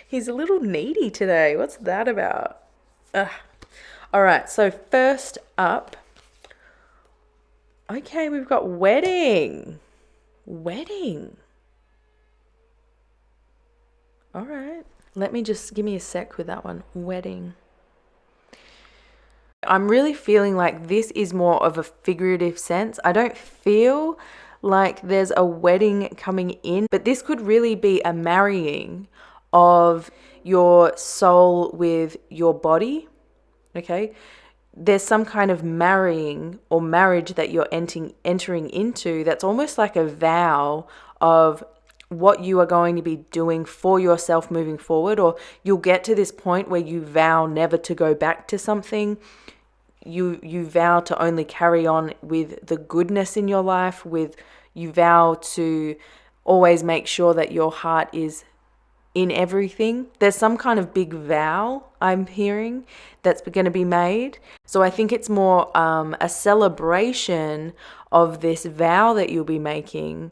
He's a little needy today. What's that about? Ugh. All right, so first up, okay, we've got wedding. Wedding. All right. Give me a sec with that one. Wedding. I'm really feeling like this is more of a figurative sense. I don't feel like there's a wedding coming in, but this could really be a marrying of your soul with your body, okay? There's some kind of marrying or marriage that you're entering into that's almost like a vow of what you are going to be doing for yourself moving forward, or you'll get to this point where you vow never to go back to something. You vow to only carry on with the goodness in your life, you vow to always make sure that your heart is in everything. There's some kind of big vow I'm hearing that's going to be made. So I think it's more a celebration of this vow that you'll be making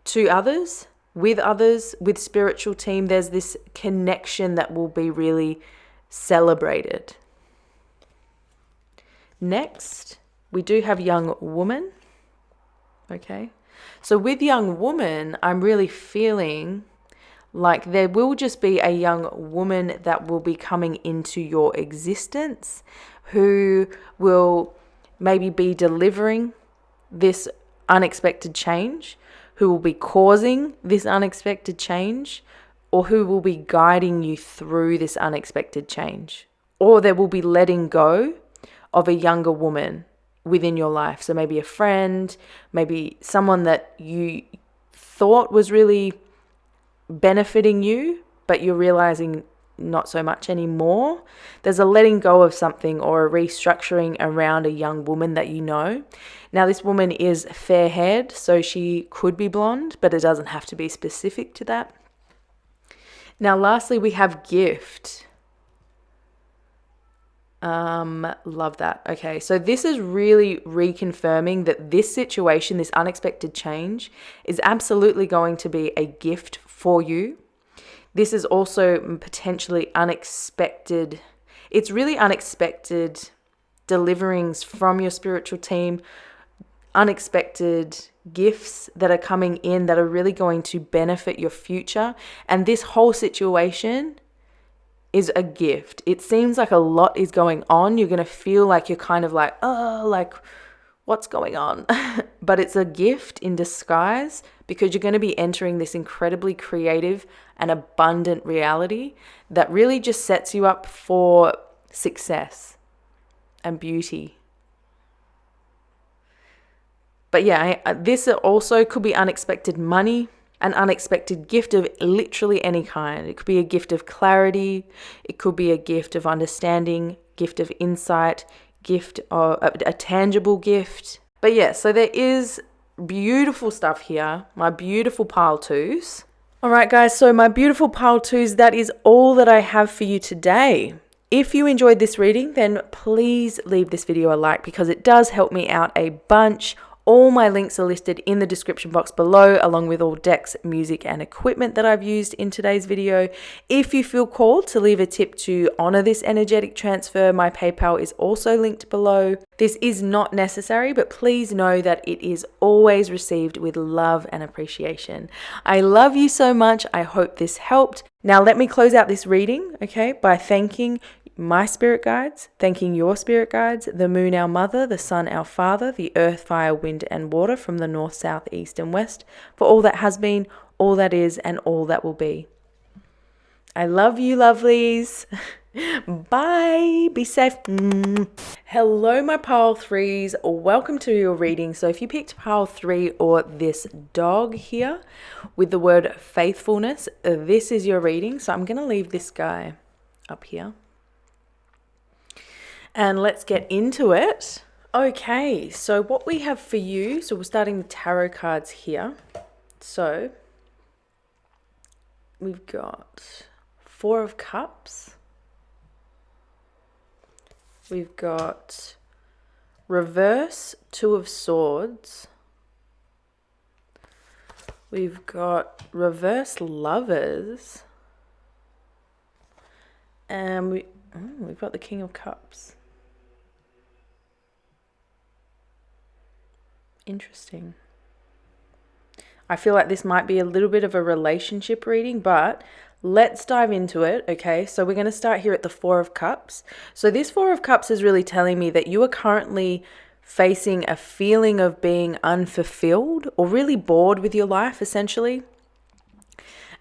to others, with spiritual team. There's this connection that will be really celebrated. Next, we do have young woman. Okay. So with young woman, I'm really feeling like there will just be a young woman that will be coming into your existence who will maybe be delivering this unexpected change, who will be causing this unexpected change, or who will be guiding you through this unexpected change. Or there will be letting go of a younger woman within your life. So maybe a friend, maybe someone that you thought was really benefiting you, but you're realizing not so much anymore. There's a letting go of something or a restructuring around a young woman that you know. Now, this woman is fair-haired, so she could be blonde, but it doesn't have to be specific to that. Now, lastly, we have gift. Love that. Okay, so this is really reconfirming that this situation, this unexpected change, is absolutely going to be a gift for you. This is also potentially unexpected. It's really unexpected deliverings from your spiritual team, unexpected gifts that are coming in that are really going to benefit your future. And this whole situation is a gift. It seems like a lot is going on. You're going to feel like you're kind of like, oh, like what's going on? But it's a gift in disguise because you're going to be entering this incredibly creative and abundant reality that really just sets you up for success and beauty. But yeah, this also could be unexpected money, an unexpected gift of literally any kind. It could be a gift of clarity. It could be a gift of understanding, gift of insight, gift of a tangible gift. But yeah, so there is beautiful stuff here. My beautiful pile twos. All right, guys, so my beautiful pile twos, that is all that I have for you today. If you enjoyed this reading, then please leave this video a like because it does help me out a bunch. All my links are listed in the description box below, along with all decks, music, and equipment that I've used in today's video. If you feel called to leave a tip to honor this energetic transfer, my PayPal is also linked below. This is not necessary, but please know that it is always received with love and appreciation. I love you so much. I hope this helped. Now let me close out this reading, okay, by thanking my spirit guides, thanking your spirit guides, the moon, our mother, the sun, our father, the earth, fire, wind, and water from the north, south, east, and west, for all that has been, all that is, and all that will be. I love you, lovelies. Bye. Be safe. Hello, my pile threes. Welcome to your reading. So if you picked pile 3 or this dog here with the word faithfulness, this is your reading. So I'm going to leave this guy up here. And let's get into it. Okay, so what we have for you, so we're starting the tarot cards here. So we've got 4 of Cups. We've got reverse 2 of Swords. We've got reverse Lovers. And we've got the King of Cups. Interesting. I feel like this might be a little bit of a relationship reading, but let's dive into it, okay? So we're going to start here at the 4 of Cups. So this 4 of Cups is really telling me that you are currently facing a feeling of being unfulfilled or really bored with your life, essentially.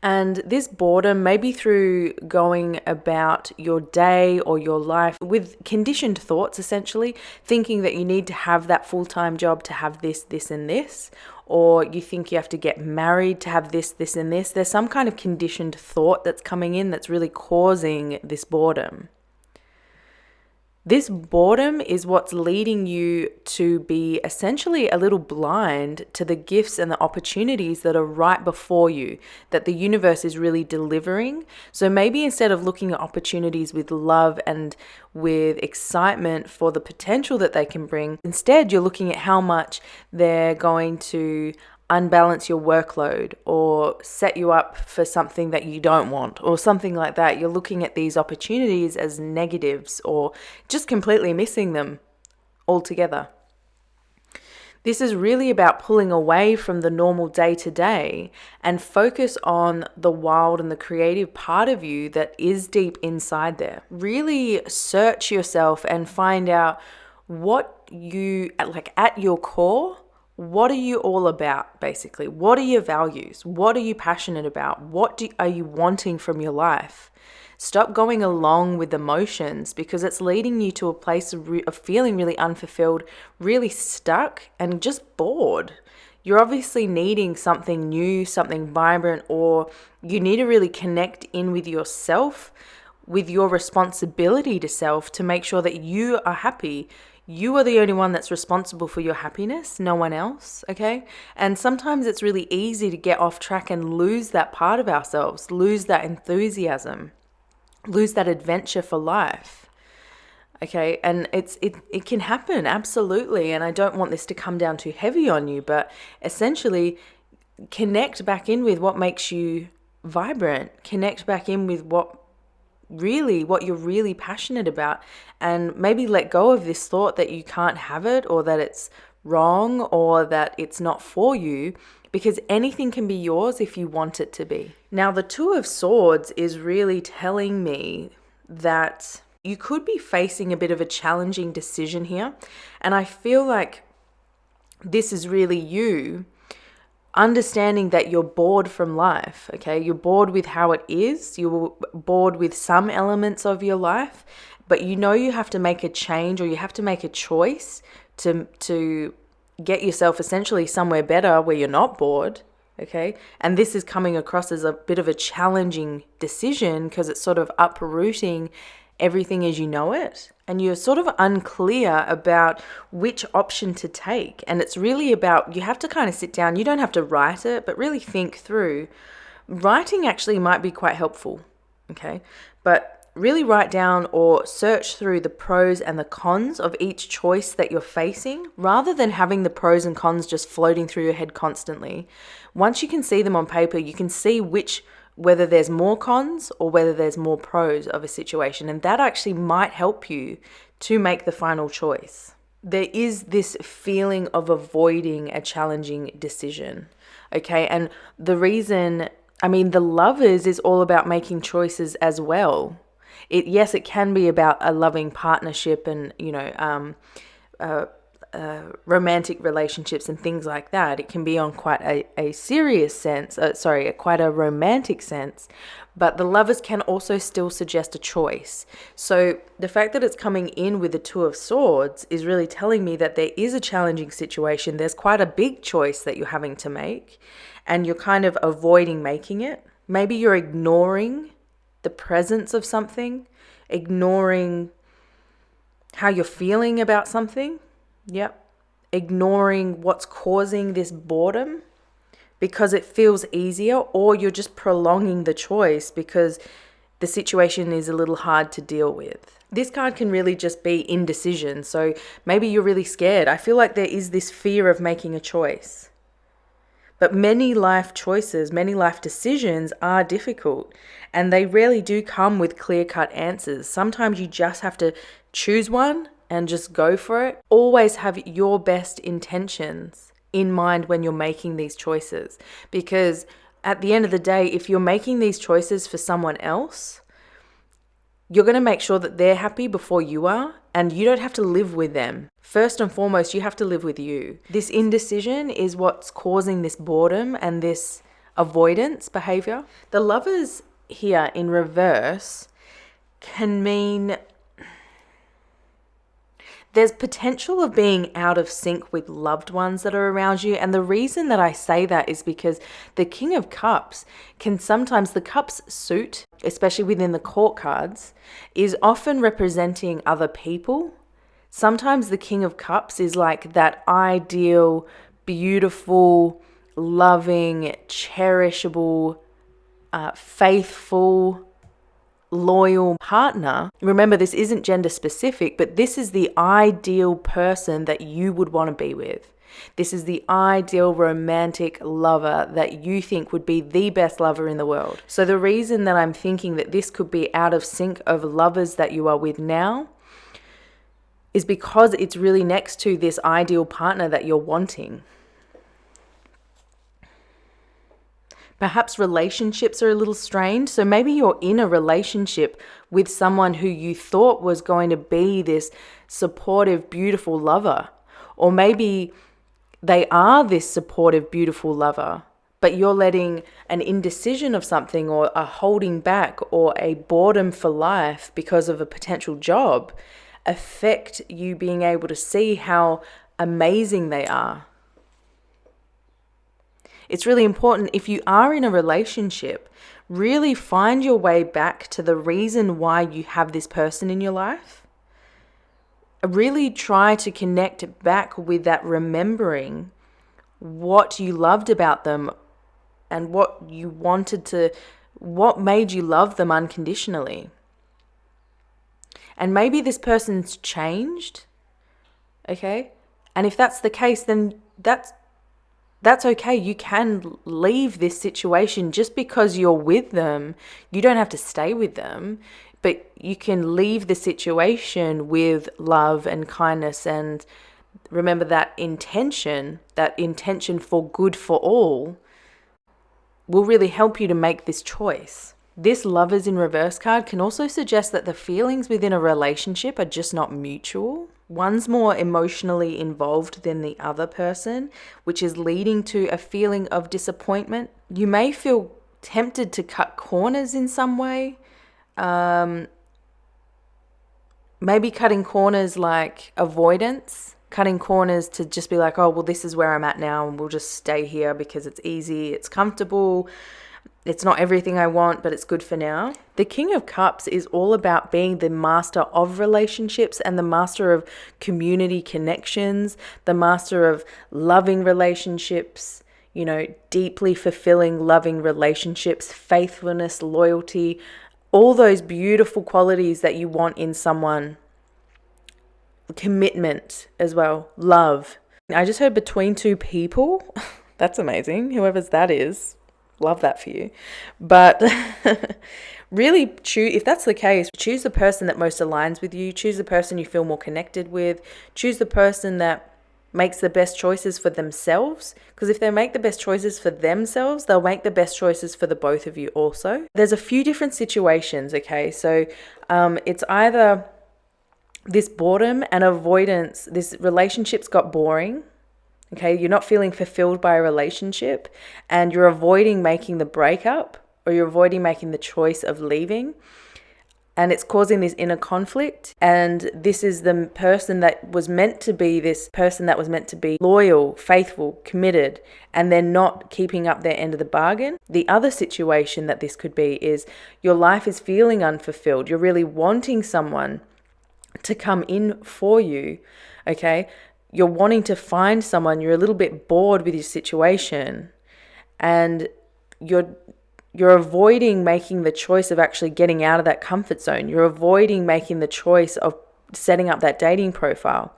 And this boredom may be through going about your day or your life with conditioned thoughts, essentially, thinking that you need to have that full-time job to have this, this, and this, or you think you have to get married to have this, this, and this. There's some kind of conditioned thought that's coming in that's really causing this boredom. This boredom is what's leading you to be essentially a little blind to the gifts and the opportunities that are right before you, that the universe is really delivering. So maybe instead of looking at opportunities with love and with excitement for the potential that they can bring, instead you're looking at how much they're going to unbalance your workload or set you up for something that you don't want or something like that. You're looking at these opportunities as negatives or just completely missing them altogether. This is really about pulling away from the normal day-to-day and focus on the wild and the creative part of you that is deep inside there. Really search yourself and find out what you, like at your core, what are you all about, basically? What are your values? What are you passionate about? What are you wanting from your life? Stop going along with the motions because it's leading you to a place of feeling really unfulfilled, really stuck, and just bored. You're obviously needing something new, something vibrant, or you need to really connect in with yourself with your responsibility to self to make sure that you are happy. You are the only one that's responsible for your happiness, no one else, okay? And sometimes it's really easy to get off track and lose that part of ourselves, lose that enthusiasm, lose that adventure for life, okay? And it can happen, absolutely. And I don't want this to come down too heavy on you, but essentially connect back in with what makes you vibrant, connect back in with what you're really passionate about, and maybe let go of this thought that you can't have it, or that it's wrong, or that it's not for you, because anything can be yours if you want it to be. Now, the Two of Swords is really telling me that you could be facing a bit of a challenging decision here, and I feel like this is really you understanding that you're bored from life, okay? You're bored with how it is. You're bored with some elements of your life, but you know you have to make a change, or you have to make a choice to get yourself essentially somewhere better where you're not bored, okay? And this is coming across as a bit of a challenging decision because it's sort of uprooting everything as you know it, and you're sort of unclear about which option to take. And it's really about, you have to kind of sit down. You don't have to write it, but really think through. Writing actually might be quite helpful, okay? But really write down or search through the pros and the cons of each choice that you're facing, rather than having the pros and cons just floating through your head constantly. Once you can see them on paper, you can see whether there's more cons or whether there's more pros of a situation. And that actually might help you to make the final choice. There is this feeling of avoiding a challenging decision, okay? And the reason, the Lovers is all about making choices as well. Yes, it can be about a loving partnership and, romantic relationships and things like that. It can be on quite a serious sense, quite a romantic sense, but the Lovers can also still suggest a choice. So the fact that it's coming in with the Two of Swords is really telling me that there is a challenging situation. There's quite a big choice that you're having to make, and you're kind of avoiding making it. Maybe you're ignoring the presence of something, ignoring how you're feeling about something. Yep. Ignoring what's causing this boredom because it feels easier, or you're just prolonging the choice because the situation is a little hard to deal with. This card can really just be indecision. So maybe you're really scared. I feel like there is this fear of making a choice. But many life choices, many life decisions are difficult, and they rarely do come with clear-cut answers. Sometimes you just have to choose one and just go for it. Always have your best intentions in mind when you're making these choices, because at the end of the day, if you're making these choices for someone else, you're going to make sure that they're happy before you are, and you don't have to live with them. First and foremost, you have to live with you. This indecision is what's causing this boredom and this avoidance behavior. The Lovers here in reverse can mean there's potential of being out of sync with loved ones that are around you. And the reason that I say that is because the King of Cups can sometimes, the Cups suit, especially within the court cards, is often representing other people. Sometimes the King of Cups is like that ideal, beautiful, loving, cherishable, faithful, loyal partner. Remember, this isn't gender specific, but this is the ideal person that you would want to be with. This is the ideal romantic lover that you think would be the best lover in the world. So the reason that I'm thinking that this could be out of sync of lovers that you are with now is because it's really next to this ideal partner that you're wanting. Perhaps relationships are a little strained. So maybe you're in a relationship with someone who you thought was going to be this supportive, beautiful lover. Or maybe they are this supportive, beautiful lover, but you're letting an indecision of something, or a holding back, or a boredom for life because of a potential job affect you being able to see how amazing they are. It's really important, if you are in a relationship, really find your way back to the reason why you have this person in your life. Really try to connect back with that remembering what you loved about them and what made you love them unconditionally. And maybe this person's changed, okay? And if that's the case, then that's okay. You can leave this situation. Just because you're with them, you don't have to stay with them, but you can leave the situation with love and kindness. And remember that intention for good for all will really help you to make this choice. This Lovers in Reverse card can also suggest that the feelings within a relationship are just not mutual. One's more emotionally involved than the other person, which is leading to a feeling of disappointment. You may feel tempted to cut corners in some way. Maybe cutting corners like avoidance. Cutting corners to just be like, oh, well, this is where I'm at now and we'll just stay here because it's easy, it's comfortable. It's not everything I want, but it's good for now. The King of Cups is all about being the master of relationships and the master of community connections, the master of loving relationships, deeply fulfilling, loving relationships, faithfulness, loyalty, all those beautiful qualities that you want in someone. Commitment as well, love. I just heard between two people. That's amazing. Whoever's that is. Love that for you. But really if that's the case, choose the person that most aligns with you. Choose the person you feel more connected with. Choose the person that makes the best choices for themselves. Because if they make the best choices for themselves, they'll make the best choices for the both of you also. There's a few different situations, okay? So it's either this boredom and avoidance, this relationship's got boring. Okay, you're not feeling fulfilled by a relationship and you're avoiding making the breakup or you're avoiding making the choice of leaving. And it's causing this inner conflict. And this is the person that was meant to be loyal, faithful, committed, and they're not keeping up their end of the bargain. The other situation that this could be is your life is feeling unfulfilled. You're really wanting someone to come in for you, okay? You're wanting to find someone, you're a little bit bored with your situation and you're avoiding making the choice of actually getting out of that comfort zone. You're avoiding making the choice of setting up that dating profile.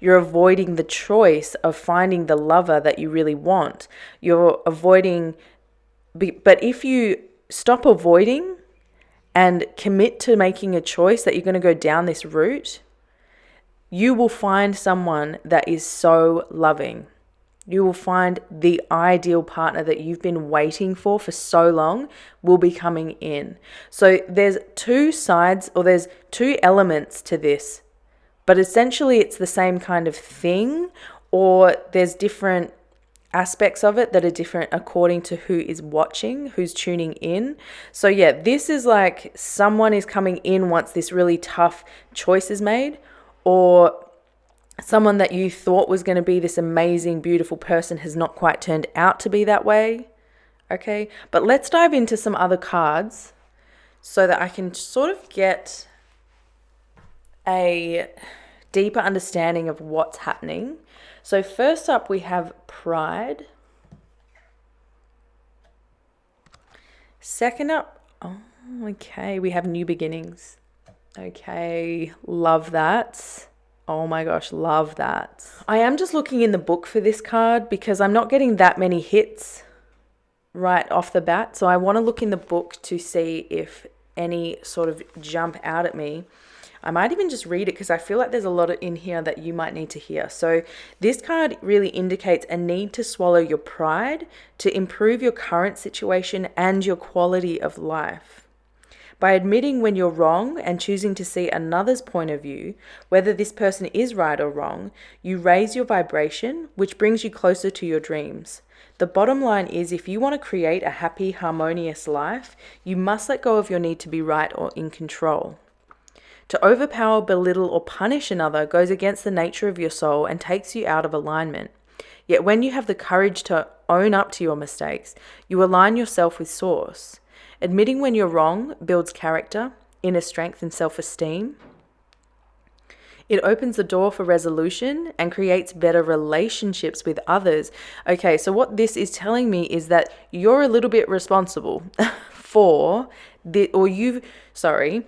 You're avoiding the choice of finding the lover that you really want. You're avoiding, but if you stop avoiding and commit to making a choice that you're going to go down this route, you will find someone that is so loving. You will find the ideal partner that you've been waiting for so long will be coming in. So there's two sides or there's two elements to this, but essentially it's the same kind of thing, or there's different aspects of it that are different according to who is watching, who's tuning in. So yeah, this is like someone is coming in once this really tough choice is made, or someone that you thought was going to be this amazing, beautiful person has not quite turned out to be that way. Okay, but let's dive into some other cards so that I can sort of get a deeper understanding of what's happening. So first up, we have Pride. Second up, we have New Beginnings. Okay, love that. Oh my gosh, love that. I am just looking in the book for this card because I'm not getting that many hits right off the bat. So I want to look in the book to see if any sort of jump out at me. I might even just read it because I feel like there's a lot in here that you might need to hear. So this card really indicates a need to swallow your pride to improve your current situation and your quality of life. By admitting when you're wrong and choosing to see another's point of view, whether this person is right or wrong, you raise your vibration, which brings you closer to your dreams. The bottom line is, if you want to create a happy, harmonious life, you must let go of your need to be right or in control. To overpower, belittle, or punish another goes against the nature of your soul and takes you out of alignment. Yet when you have the courage to own up to your mistakes, you align yourself with Source. Admitting when you're wrong builds character, inner strength, and self-esteem. It opens the door for resolution and creates better relationships with others. Okay, so what this is telling me is that you're a little bit responsible for the, or you've, sorry,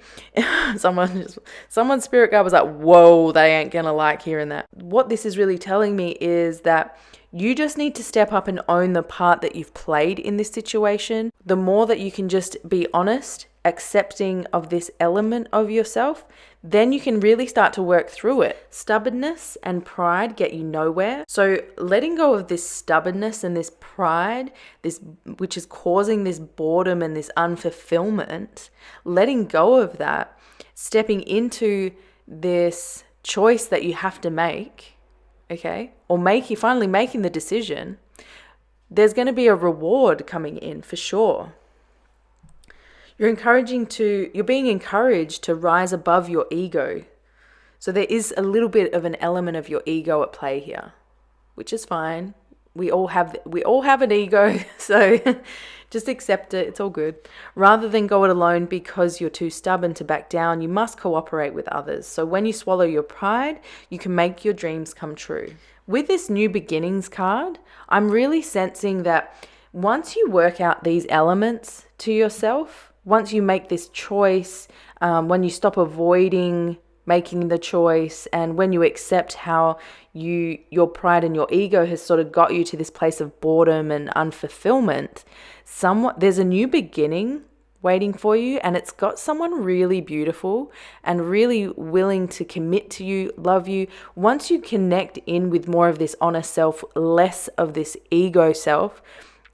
someone's spirit guide was like, whoa, they ain't gonna like hearing that. What this is really telling me is that you just need to step up and own the part that you've played in this situation. The more that you can just be honest, accepting of this element of yourself, then you can really start to work through it. Stubbornness and pride get you nowhere. So letting go of this stubbornness and this pride, this which is causing this boredom and this unfulfillment, letting go of that, stepping into this choice that you have to make, okay? Or finally making the decision, there's going to be a reward coming in for sure. You're being encouraged to rise above your ego. So there is a little bit of an element of your ego at play here, which is fine. We all have an ego, so just accept it. It's all good. Rather than go it alone because you're too stubborn to back down, you must cooperate with others. So when you swallow your pride, you can make your dreams come true. With this new beginnings card, I'm really sensing that once you work out these elements to yourself, once you make this choice, when you stop avoiding making the choice, and when you accept how your pride and your ego has sort of got you to this place of boredom and unfulfillment, there's a new beginning waiting for you, and it's got someone really beautiful and really willing to commit to you, love you. Once you connect in with more of this honest self, less of this ego self,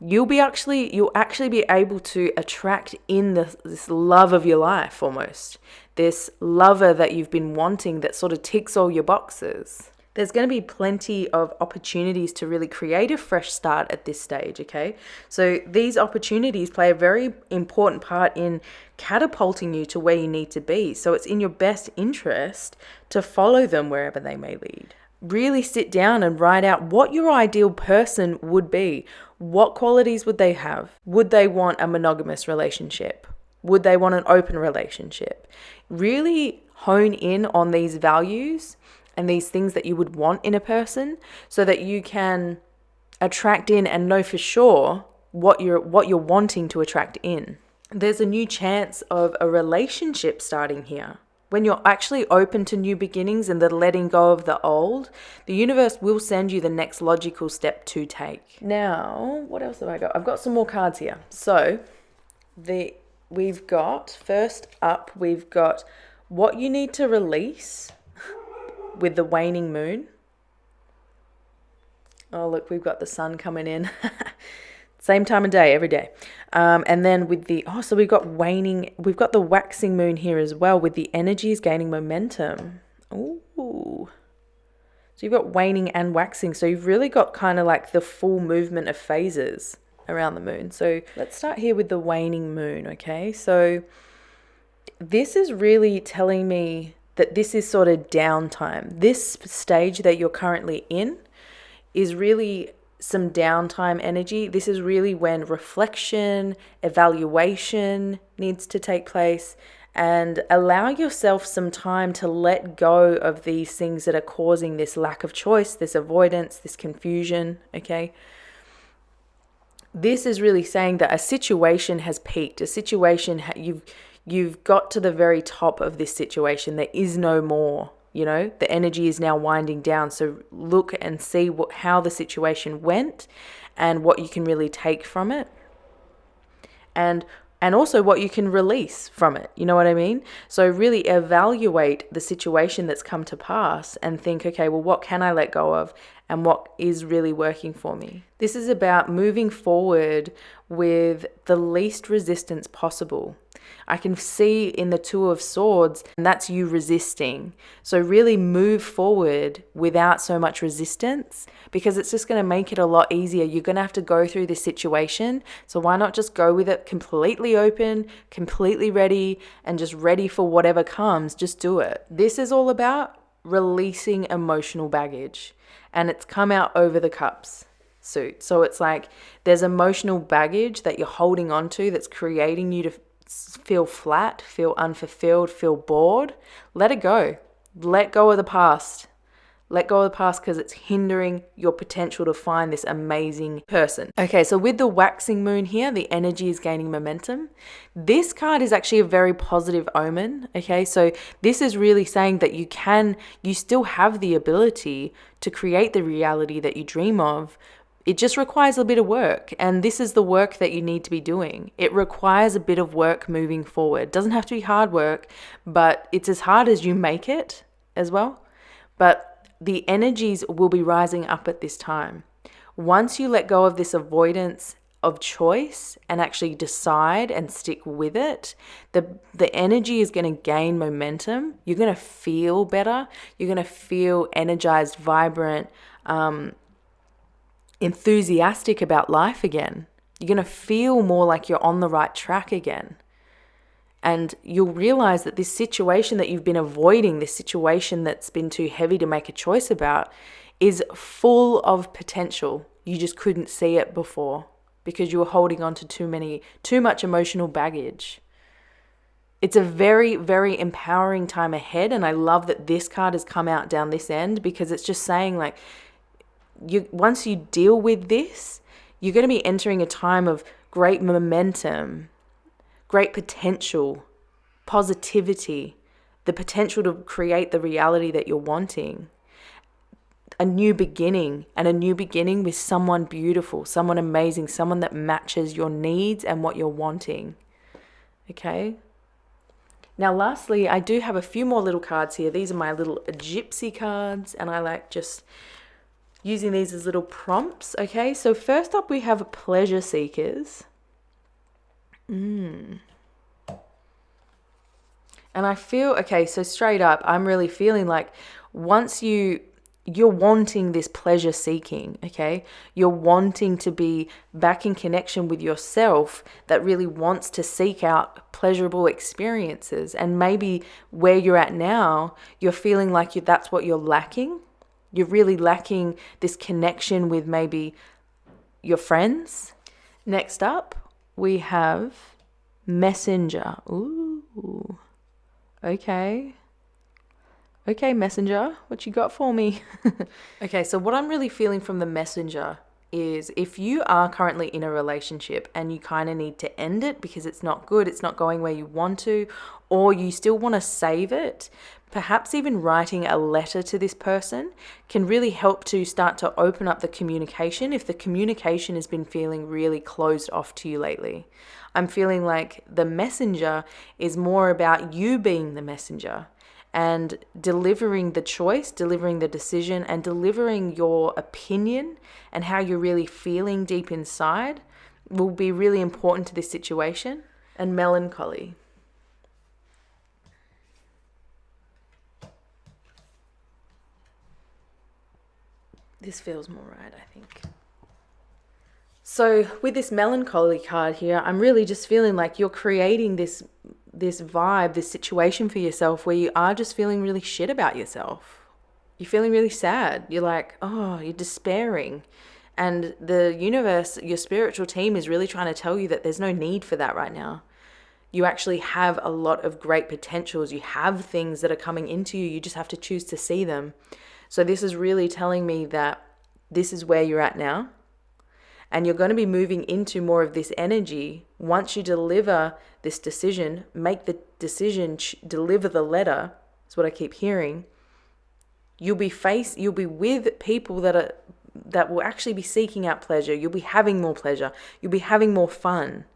you'll actually be able to attract in this love of your life, almost this lover that you've been wanting, that sort of ticks all your boxes. There's going to be plenty of opportunities to really create a fresh start at this stage, okay? So these opportunities play a very important part in catapulting you to where you need to be. So it's in your best interest to follow them wherever they may lead. Really sit down and write out what your ideal person would be. What qualities would they have? Would they want a monogamous relationship? Would they want an open relationship? Really hone in on these values and these things that you would want in a person, so that you can attract in and know for sure what you're wanting to attract in. There's a new chance of a relationship starting here. When you're actually open to new beginnings and the letting go of the old, the universe will send you the next logical step to take. Now, what else have I got? I've got some more cards here. So we've got what you need to release with the waning moon. Oh, look, we've got the sun coming in. Same time of day, every day. And then with so we've got the waxing moon here as well, with the energies gaining momentum. Ooh. So you've got waning and waxing. So you've really got kind of like the full movement of phases around the moon. So let's start here with the waning moon, okay? So this is really telling me that this is sort of downtime. This stage that you're currently in is really some downtime energy. This is really when reflection, evaluation needs to take place, and allow yourself some time to let go of these things that are causing this lack of choice, this avoidance, this confusion, okay? This is really saying that a situation has peaked, a situation, you've got to the very top of this situation. There is no more. You know, the energy is now winding down. So look and see how the situation went and what you can really take from it. And also what you can release from it. You know what I mean? So really evaluate the situation that's come to pass and think, okay, well, what can I let go of and what is really working for me? This is about moving forward with the least resistance possible. I can see in the Two of Swords, and that's you resisting. So really move forward without so much resistance, because it's just going to make it a lot easier. You're going to have to go through this situation. So why not just go with it completely open, completely ready, and just ready for whatever comes. Just do it. This is all about releasing emotional baggage, and it's come out over the cups. suit. So it's like there's emotional baggage that you're holding on to that's creating you to feel flat, feel unfulfilled, feel bored. Let it go. Let go of the past. Let go of the past because it's hindering your potential to find this amazing person. Okay, so with the waxing moon here, the energy is gaining momentum. This card is actually a very positive omen. Okay, so this is really saying that you still have the ability to create the reality that you dream of. It just requires a bit of work, and this is the work that you need to be doing. It requires a bit of work moving forward. It doesn't have to be hard work, but it's as hard as you make it as well. But the energies will be rising up at this time. Once you let go of this avoidance of choice and actually decide and stick with it, the energy is going to gain momentum. You're going to feel better. You're going to feel energized, vibrant, enthusiastic about life again. You're going to feel more like you're on the right track again. And you'll realize that this situation that you've been avoiding, this situation that's been too heavy to make a choice about, is full of potential. You just couldn't see it before because you were holding on to too much emotional baggage. It's a very, very empowering time ahead. And I love that this card has come out down this end because it's just saying like, once you deal with this, you're going to be entering a time of great momentum, great potential, positivity, the potential to create the reality that you're wanting. A new beginning, and a new beginning with someone beautiful, someone amazing, someone that matches your needs and what you're wanting. Okay? Now, lastly, I do have a few more little cards here. These are my little gypsy cards, and I like just using these as little prompts. Okay, so first up we have pleasure seekers. And I feel, okay, so straight up, I'm really feeling like once you're wanting this pleasure seeking, okay? You're wanting to be back in connection with yourself that really wants to seek out pleasurable experiences. And maybe where you're at now, you're feeling like that's what you're lacking. You're really lacking this connection with maybe your friends. Next up, we have messenger. Ooh, okay. Okay, messenger, what you got for me? Okay, so what I'm really feeling from the messenger is if you are currently in a relationship and you kind of need to end it because it's not good, it's not going where you want to, or you still want to save it, perhaps even writing a letter to this person can really help to start to open up the communication if the communication has been feeling really closed off to you lately. I'm feeling like the messenger is more about you being the messenger and delivering the choice, delivering the decision, and delivering your opinion and how you're really feeling deep inside will be really important to this situation. And melancholy. This feels more right, I think. So with this melancholy card here, I'm really just feeling like you're creating this vibe, this situation for yourself where you are just feeling really shit about yourself. You're feeling really sad. You're like, oh, you're despairing. And the universe, your spiritual team is really trying to tell you that there's no need for that right now. You actually have a lot of great potentials. You have things that are coming into you. You just have to choose to see them. So this is really telling me that this is where you're at now. And you're going to be moving into more of this energy. Once you deliver this decision, make the decision, deliver the letter, that's what I keep hearing. You'll be with people that will actually be seeking out pleasure. You'll be having more pleasure. You'll be having more fun.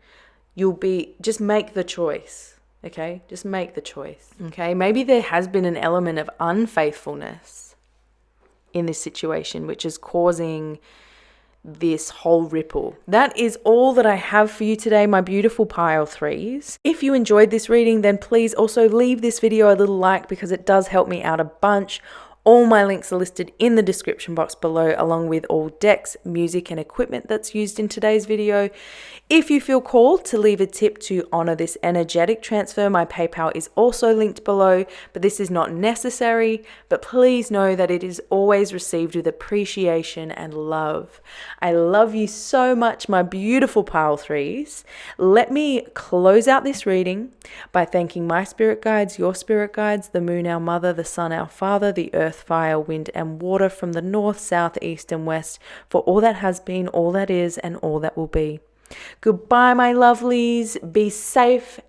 Just make the choice. Okay? Just make the choice. Okay? Maybe there has been an element of unfaithfulness in this situation, which is causing this whole ripple. That is all that I have for you today, my beautiful pile threes. If you enjoyed this reading, then please also leave this video a little like because it does help me out a bunch. All my links are listed in the description box below, along with all decks, music, and equipment that's used in today's video. If you feel called to leave a tip to honor this energetic transfer, my PayPal is also linked below, but this is not necessary. But please know that it is always received with appreciation and love. I love you so much, my beautiful pile threes. Let me close out this reading by thanking my spirit guides, your spirit guides, the moon, our mother, the sun, our father, the earth, fire, wind, and water from the north, south, east, and west for all that has been, all that is, and all that will be. Goodbye, my lovelies. Be safe.